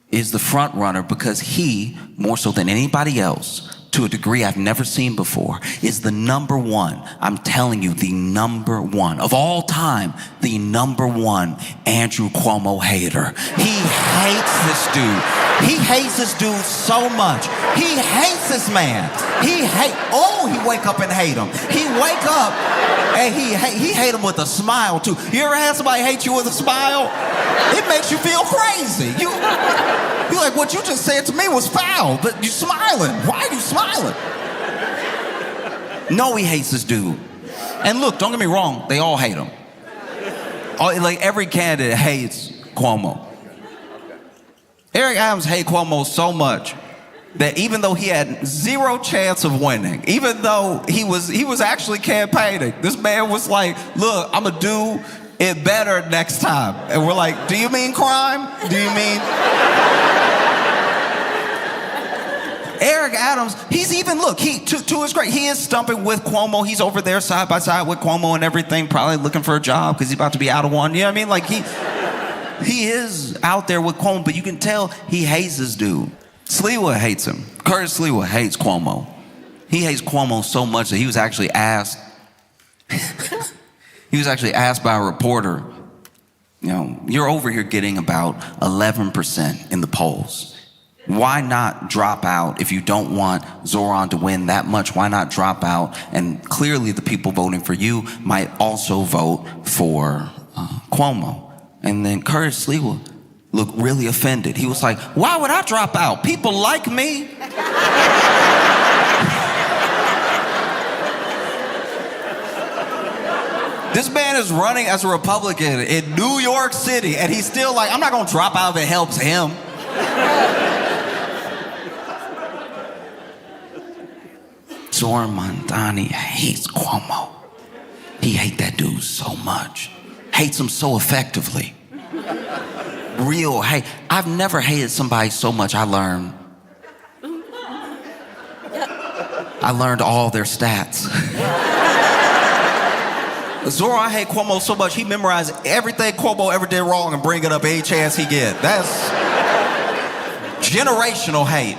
is the front runner because he, more so than anybody else, to a degree I've never seen before, is the number one. I'm telling you, the number one of all time, the number one Andrew Cuomo hater. He hates this dude. He hates this dude so much. He hates this man. He wake up and hate him. He wake up and he hate him with a smile too. You ever had somebody hate you with a smile? It makes you feel crazy. You're like, what you just said to me was foul, but you're smiling. Why are you smiling? No, he hates this dude. And look, don't get me wrong, they all hate him. Every candidate hates Cuomo. Eric Adams hates Cuomo so much that even though he had zero chance of winning, even though he was actually campaigning, this man was like, look, I'm gonna do it better next time. And we're like, do you mean crime? Do you mean? Eric Adams, he's even, look, to his credit, he is stumping with Cuomo. He's over there side by side with Cuomo and everything, probably looking for a job because he's about to be out of one. You know what I mean? He is out there with Cuomo, but you can tell he hates this dude. Sliwa hates him. Curtis Sliwa hates Cuomo. He hates Cuomo so much that he was actually asked by a reporter, you're over here getting about 11% in the polls. Why not drop out if you don't want Zoran to win that much? Why not drop out? And clearly the people voting for you might also vote for Cuomo. And then Curtis Sliwa looked really offended. He was like, why would I drop out? People like me. This man is running as a Republican in New York City, and he's still like, I'm not gonna drop out if it helps him. Zoran Mamdani hates Cuomo. he hate that dude so much. Hates him so effectively. Real hate. I've never hated somebody so much. I learned all their stats. Zoro, I hate Cuomo so much, he memorized everything Cuomo ever did wrong and bring it up any chance he get. That's generational hate.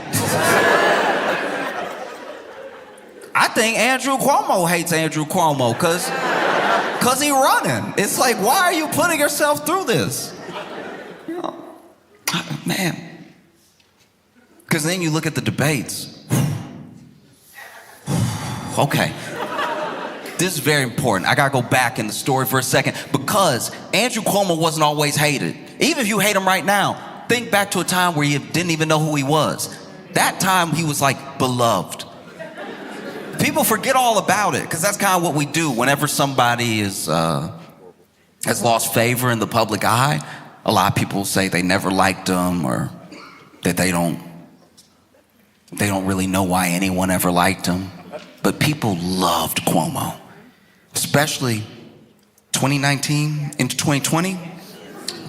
I think Andrew Cuomo hates Andrew Cuomo because he running. It's like, why are you putting yourself through this? You know, man. Because then you look at the debates. Okay. This is very important. I gotta go back in the story for a second because Andrew Cuomo wasn't always hated. Even if you hate him right now, think back to a time where you didn't even know who he was. That time he was like beloved. People forget all about it because that's kind of what we do whenever somebody has lost favor in the public eye. A lot of people say they never liked him or that they don't really know why anyone ever liked him. But people loved Cuomo. Especially 2019 into 2020,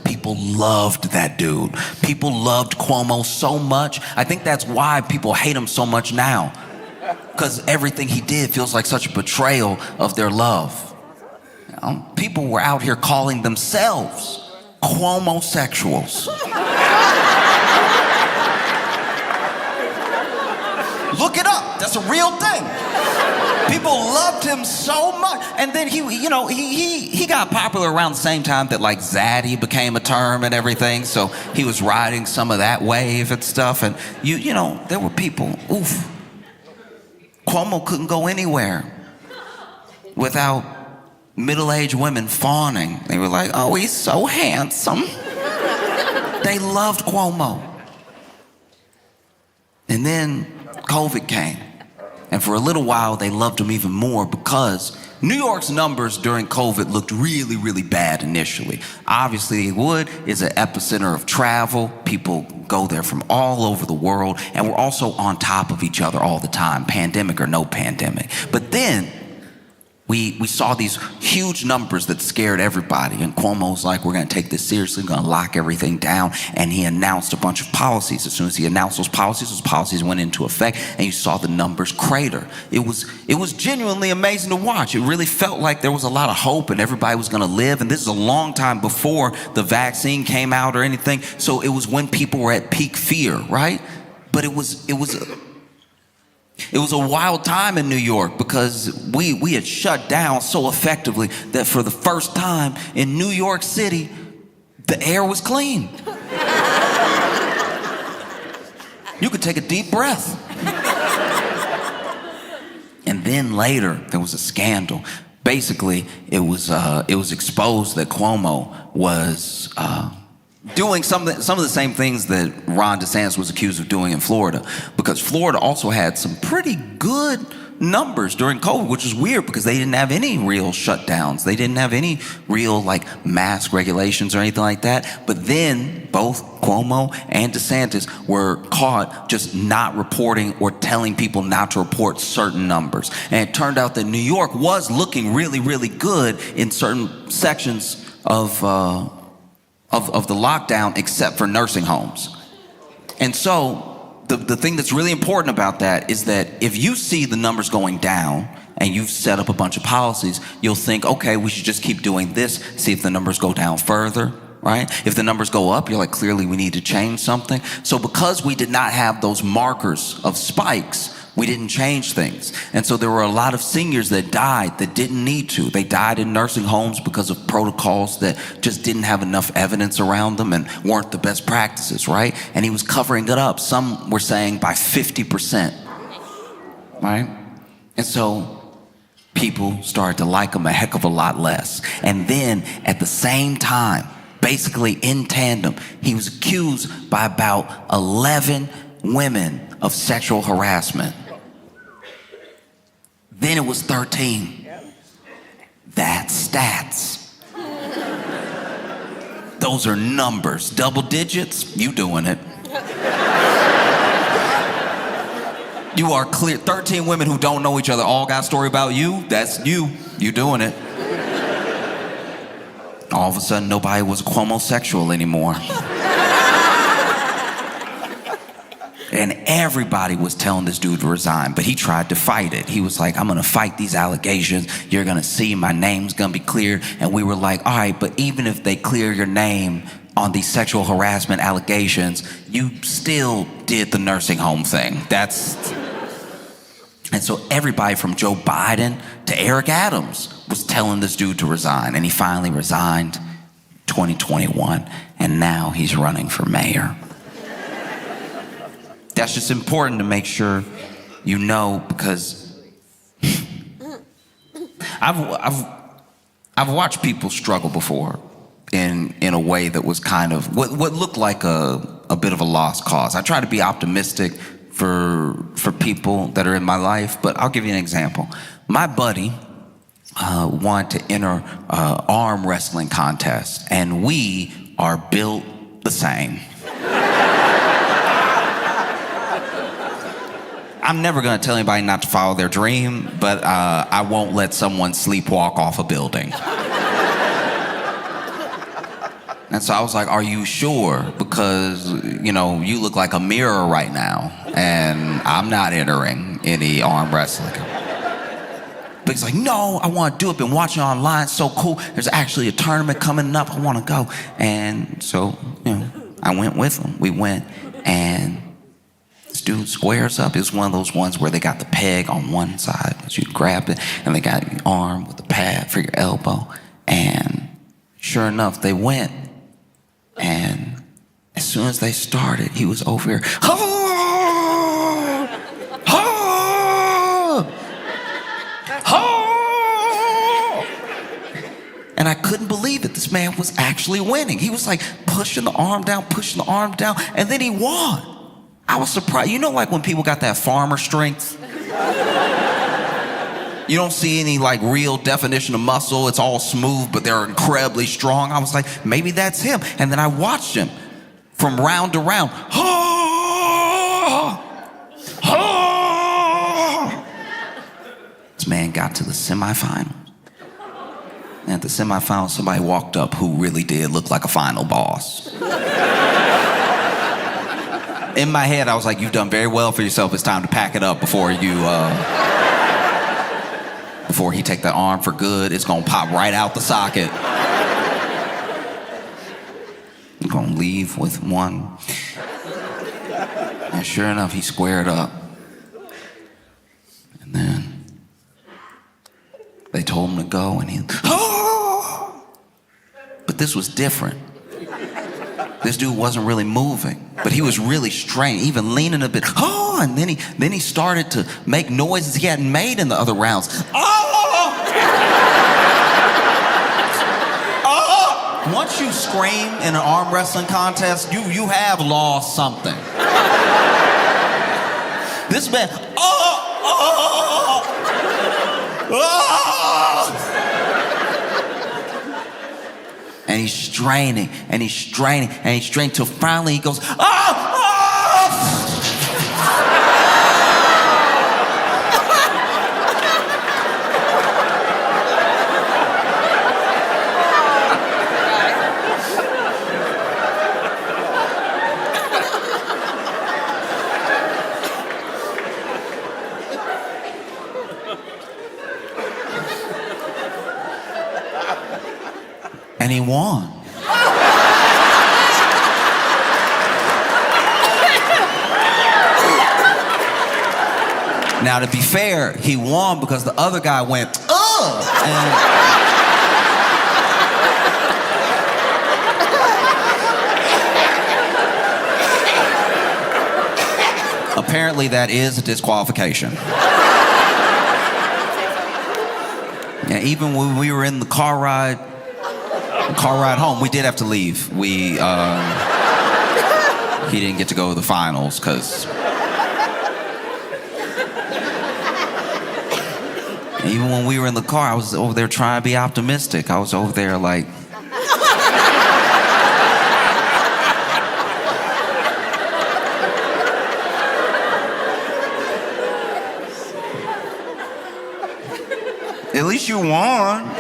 people loved that dude. People loved Cuomo so much. I think that's why people hate him so much now. Because everything he did feels like such a betrayal of their love. You know, people were out here calling themselves Cuomo-sexuals. Look it up. That's a real thing. People loved him so much. And then he got popular around the same time that like zaddy became a term and everything. So he was riding some of that wave and stuff. And there were people, oof. Cuomo couldn't go anywhere without middle-aged women fawning. They were like, oh, he's so handsome. They loved Cuomo. And then COVID came. And for a little while, they loved him even more because New York's numbers during COVID looked really, really bad initially. Obviously, it would. It's an epicenter of travel. People go there from all over the world. And we're also on top of each other all the time, pandemic or no pandemic. But then we saw these huge numbers that scared everybody. And Cuomo's like, we're going to take this seriously. We're going to lock everything down. And he announced a bunch of policies. As soon as he announced those policies went into effect. And you saw the numbers crater. It was genuinely amazing to watch. It really felt like there was a lot of hope and everybody was going to live. And this is a long time before the vaccine came out or anything. So it was when people were at peak fear, right? But it was a wild time in New York because we had shut down so effectively that for the first time in New York City, the air was clean. You could take a deep breath. And then later, there was a scandal. Basically, it was exposed that Cuomo was doing some of the same things that Ron DeSantis was accused of doing in Florida, because Florida also had some pretty good numbers during COVID, which is weird because they didn't have any real shutdowns. They didn't have any real mask regulations or anything like that. But then both Cuomo and DeSantis were caught just not reporting or telling people not to report certain numbers. And it turned out that New York was looking really, really good in certain sections of the lockdown, except for nursing homes. And so the thing that's really important about that is that if you see the numbers going down and you've set up a bunch of policies, you'll think, okay, we should just keep doing this, see if the numbers go down further, right? If the numbers go up, you're like, clearly we need to change something. So because we did not have those markers of spikes, we didn't change things. And so there were a lot of seniors that died that didn't need to. They died in nursing homes because of protocols that just didn't have enough evidence around them and weren't the best practices, right? And he was covering it up. Some were saying by 50%, right? And so people started to like him a heck of a lot less. And then at the same time, basically in tandem, he was accused by about 11 women of sexual harassment. Then it was 13. That's stats. Those are numbers. Double digits, you doing it. You are clear. 13 women who don't know each other all got a story about you. That's you. You doing it. all of a sudden, nobody was a homosexual anymore. And everybody was telling this dude to resign, but he tried to fight it. He was like, I'm gonna fight these allegations. You're gonna see my name's gonna be cleared. And we were like, all right, but even if they clear your name on these sexual harassment allegations, you still did the nursing home thing. And so everybody from Joe Biden to Eric Adams was telling this dude to resign. And he finally resigned 2021. And now he's running for mayor. That's just important to make sure you know, because I've watched people struggle before in a way that was kind of what looked like a bit of a lost cause. I try to be optimistic for people that are in my life, but I'll give you an example. My buddy wanted to enter an arm wrestling contest, and we are built the same. I'm never going to tell anybody not to follow their dream, but I won't let someone sleepwalk off a building. And so I was like, are you sure? Because, you know, you look like a mirror right now, and I'm not entering any arm wrestling. But he's like, no, I want to do it. Been watching online, it's so cool. There's actually a tournament coming up. I want to go. And so, you know, I went with him. We went, and this dude squares up. It's one of those ones where they got the peg on one side, but you grab it, and they got your arm with the pad for your elbow. And sure enough, they went. And as soon as they started, he was over here. And I couldn't believe it. This man was actually winning. He was like pushing the arm down, and then he won. I was surprised. You know, like when people got that farmer strength? You don't see any like real definition of muscle. It's all smooth, but they're incredibly strong. I was like, maybe that's him. And then I watched him from round to round. This man got to the semifinals. And at the semifinals, somebody walked up who really did look like a final boss. In my head, I was like, you've done very well for yourself. It's time to pack it up before he take that arm for good. It's gonna pop right out the socket. I'm gonna leave with one. And sure enough, he squared up. And then they told him to go, and he, But this was different. This dude wasn't really moving, but he was really strained, even leaning a bit. And then he started to make noises he hadn't made in the other rounds. Once you scream in an arm wrestling contest, you have lost something. This man, and he's straining, and he's straining, and he's straining till finally he goes, and he won. Now, to be fair, he won because the other guy went, and apparently that is a disqualification. Yeah, even when we were in the car ride home, we did have to leave. He didn't get to go to the finals because even when we were in the car, I was over there trying to be optimistic. I was over there like, at least you won.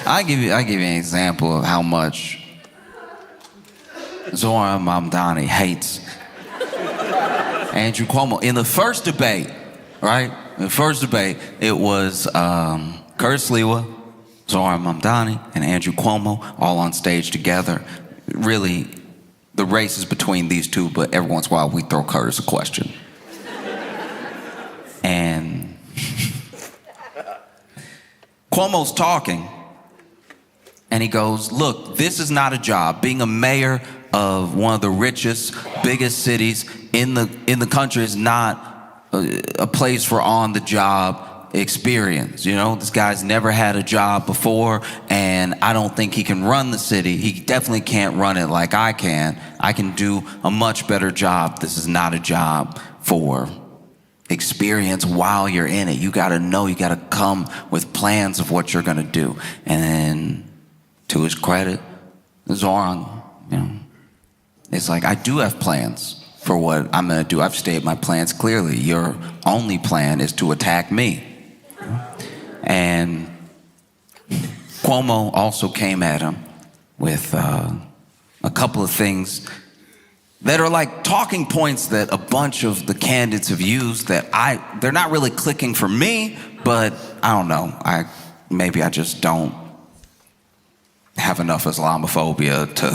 I give you an example of how much Zoran Mamdani hates Andrew Cuomo. In the first debate, right? In the first debate, it was Curtis Lewa, Zoran Mamdani, and Andrew Cuomo all on stage together. Really, the race is between these two, but every once in a while we throw Curtis a question. And Cuomo's talking, and he goes, look, this is not a job. Being a mayor of one of the richest, biggest cities in the country is not a place for on-the-job experience. You know, this guy's never had a job before, and I don't think he can run the city. He definitely can't run it like I can. I can do a much better job. This is not a job for experience while you're in it. You gotta know, you gotta come with plans of what you're gonna do. And then, to his credit, Zoran, you know, it's like, I do have plans for what I'm gonna do. I've stated my plans clearly. Your only plan is to attack me. And Cuomo also came at him with a couple of things that are like talking points that a bunch of the candidates have used that they're not really clicking for me, but I don't know. Maybe I just don't have enough Islamophobia to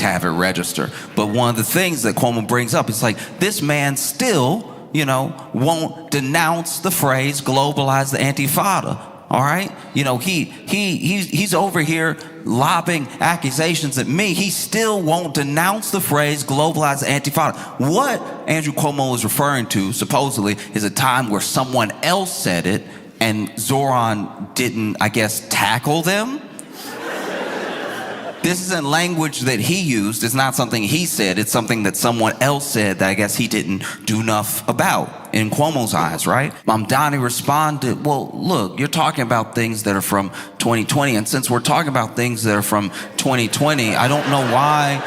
have it register. But one of the things that Cuomo brings up is like, this man still, you know, won't denounce the phrase globalize the Antifada. All right, you know, he's over here lobbing accusations at me. He still won't denounce the phrase globalized Antifada. What Andrew Cuomo is referring to, supposedly, is a time where someone else said it and Zoran didn't, I guess, tackle them. This isn't language that he used. It's not something he said. It's something that someone else said that I guess he didn't do enough about in Cuomo's eyes, right? Mamdani responded, well, look, you're talking about things that are from 2020. And since we're talking about things that are from 2020, I don't know why,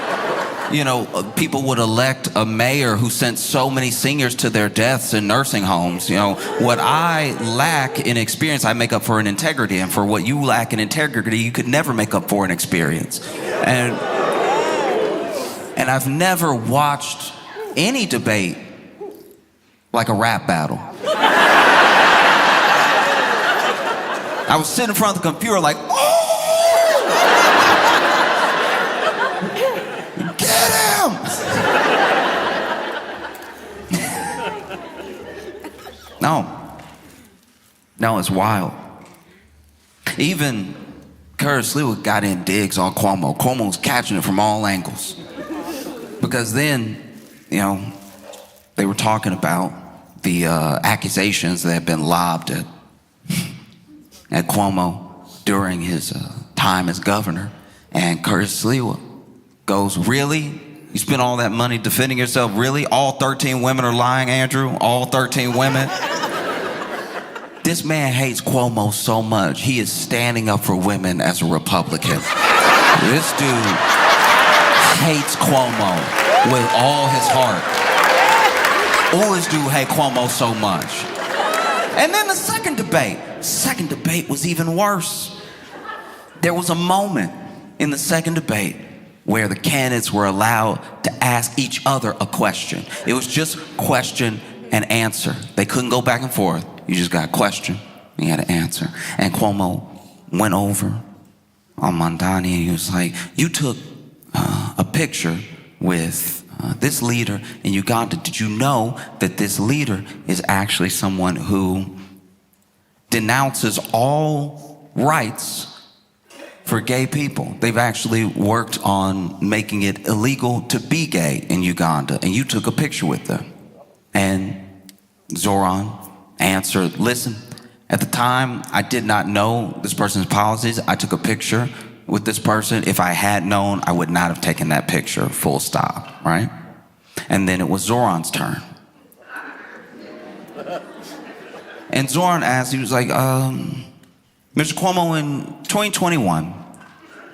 you know, people would elect a mayor who sent so many seniors to their deaths in nursing homes. You know, what I lack in experience, I make up for in integrity. And for what you lack in integrity, you could never make up for in experience. And I've never watched any debate like a rap battle. I was sitting in front of the computer like, oh! Get him! No, it's wild. Even Curtis Lewa got in digs on Cuomo. Cuomo's catching it from all angles. Because then, you know, they were talking about the accusations that had been lobbed at Cuomo during his time as governor. And Curtis Lewa goes, really? You spent all that money defending yourself? Really? All 13 women are lying, Andrew? All 13 women? This man hates Cuomo so much, he is standing up for women as a Republican. This dude hates Cuomo with all his heart. Oh, this dude hates Cuomo so much. And then the second debate was even worse. There was a moment in the second debate where the candidates were allowed to ask each other a question. It was just question and answer. They couldn't go back and forth. You just got a question, you had to answer. And Cuomo went over on Mamdani and he was like, you took a picture with this leader in Uganda. Did you know that this leader is actually someone who denounces all rights for gay people? They've actually worked on making it illegal to be gay in Uganda, and you took a picture with them. And Zoran answered, listen, at the time, I did not know this person's policies. I took a picture with this person. If I had known, I would not have taken that picture, full stop, right? And then it was Zoran's turn. And Zoran asked, he was like, Mr. Cuomo, in 2021,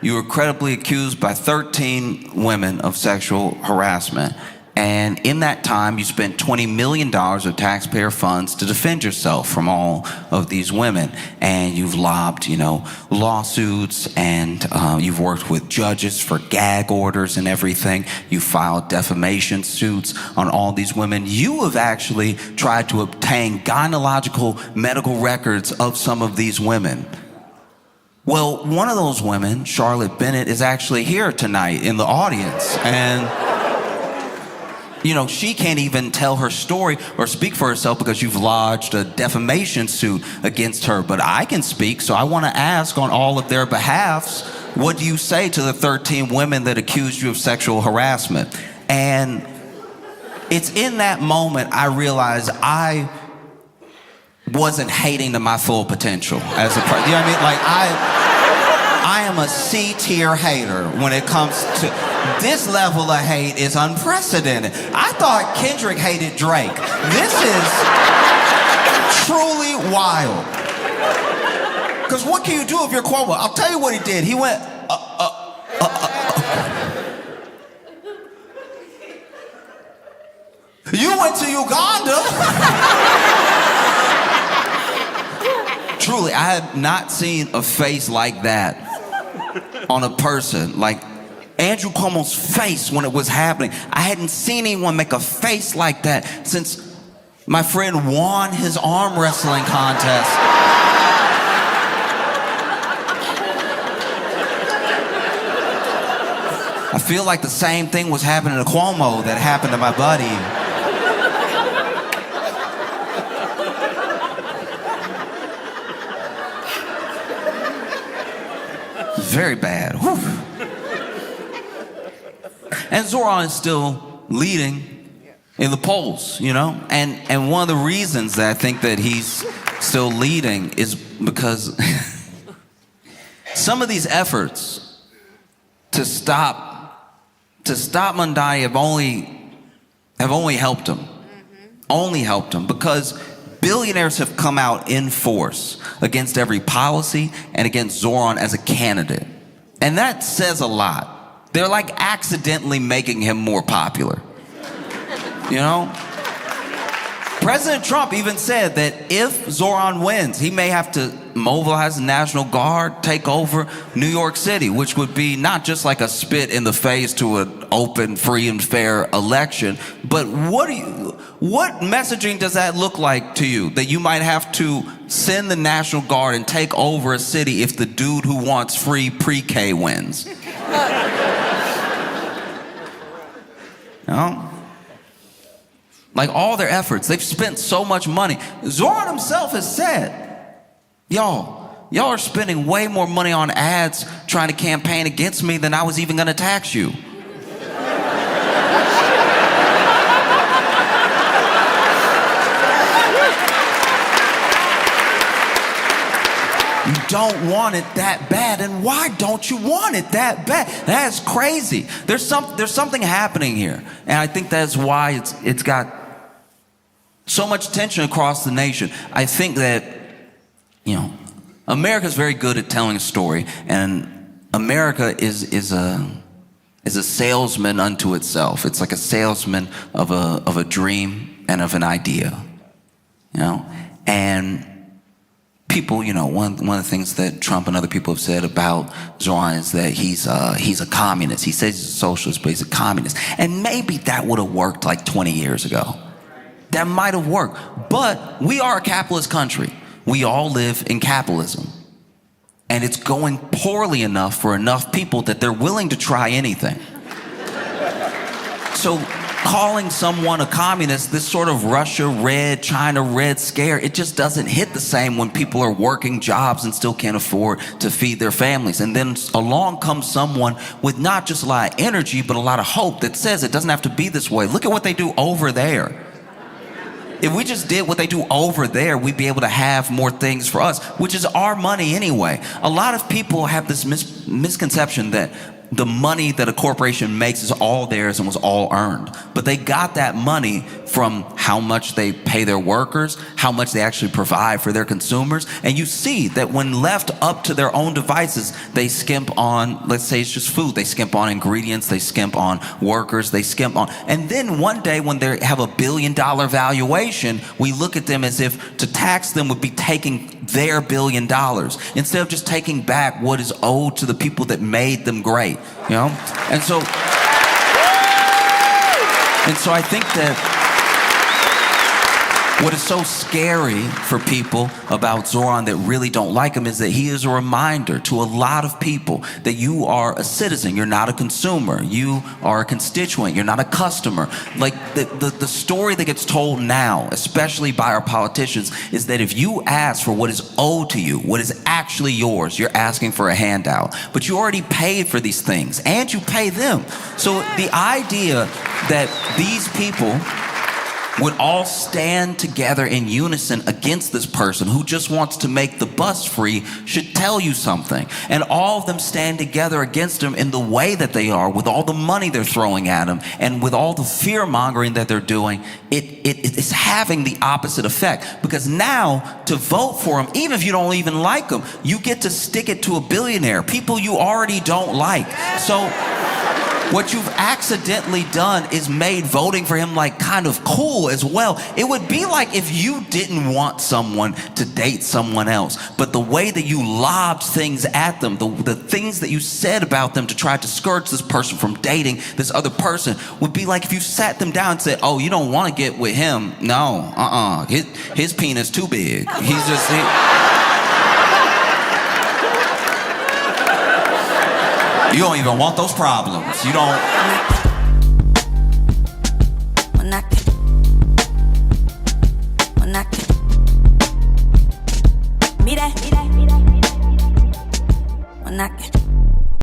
you were credibly accused by 13 women of sexual harassment. And in that time, you spent $20 million of taxpayer funds to defend yourself from all of these women. And you've lobbed, lawsuits, and you've worked with judges for gag orders and everything. You filed defamation suits on all these women. You have actually tried to obtain gynecological medical records of some of these women. Well, one of those women, Charlotte Bennett, is actually here tonight in the audience. And she can't even tell her story or speak for herself because you've lodged a defamation suit against her. But I can speak, so I want to ask on all of their behalfs, what do you say to the 13 women that accused you of sexual harassment? And it's in that moment I realized I wasn't hating to my full potential as a person. You know what I mean? Like, I am a C-tier hater when it comes to... This level of hate is unprecedented. I thought Kendrick hated Drake. This is truly wild. Because what can you do if you're Cuomo? I'll tell you what he did. He went, You went to Uganda? Truly, I have not seen a face like that on a person. Like, Andrew Cuomo's face when it was happening. I hadn't seen anyone make a face like that since my friend won his arm wrestling contest. I feel like the same thing was happening to Cuomo that happened to my buddy. Very bad. Whew. And Zoran is still leading in the polls, And one of the reasons that I think that he's still leading is because some of these efforts to stop Mondani have only helped him. Only helped him because billionaires have come out in force against every policy and against Zoran as a candidate. And that says a lot. They're like accidentally making him more popular. President Trump even said that if Zoran wins, he may have to mobilize the National Guard, take over New York City, which would be not just like a spit in the face to an open, free, and fair election, but what messaging does that look like to you? That you might have to send the National Guard and take over a city if the dude who wants free pre-K wins? Like all their efforts, they've spent so much money. Zoran himself has said, y'all are spending way more money on ads trying to campaign against me than I was even gonna tax you. You don't want it that bad, and why don't you want it that bad? That's crazy. There's something happening here, and I think that's why it's got so much tension across the nation. I think that America's very good at telling a story, and America is a salesman unto itself. It's like a salesman of a dream and of an idea, and people, one of the things that Trump and other people have said about Zoran is that he's a communist. He says he's a socialist, but he's a communist. And maybe that would have worked like 20 years ago. That might have worked. But we are a capitalist country. We all live in capitalism. And it's going poorly enough for enough people that they're willing to try anything. So calling someone a communist, this sort of Russia red, China red scare, it just doesn't hit the same when people are working jobs and still can't afford to feed their families. And then along comes someone with not just a lot of energy, but a lot of hope that says it doesn't have to be this way. Look at what they do over there. If we just did what they do over there, we'd be able to have more things for us, which is our money anyway. A lot of people have this misconception that the money that a corporation makes is all theirs and was all earned. But they got that money from how much they pay their workers, how much they actually provide for their consumers. And you see that when left up to their own devices, they skimp on, let's say it's just food, they skimp on ingredients, they skimp on workers, they skimp on. And then one day when they have $1 billion valuation, we look at them as if to tax them would be taking their $1 billion instead of just taking back what is owed to the people that made them great, you know? And so I think that what is so scary for people about Zoran that really don't like him is that he is a reminder to a lot of people that you are a citizen, you're not a consumer, you are a constituent, you're not a customer. Like the story that gets told now, especially by our politicians, is that if you ask for what is owed to you, what is actually yours, you're asking for a handout. But you already paid for these things and you pay them. So the idea that these people would all stand together in unison against this person who just wants to make the bus free should tell you something. And all of them stand together against him in the way that they are, with all the money they're throwing at him, and with all the fear-mongering that they're doing, it's having the opposite effect. Because now, to vote for him, even if you don't even like him, you get to stick it to a billionaire, people you already don't like. So what you've accidentally done is made voting for him like kind of cool as well. It would be like if you didn't want someone to date someone else, but the way that you lobbed things at them, the things that you said about them to try to discourage this person from dating this other person would be like if you sat them down and said, oh, you don't want to get with him. No, his penis too big. He's just... You don't even want those problems. You don't... When I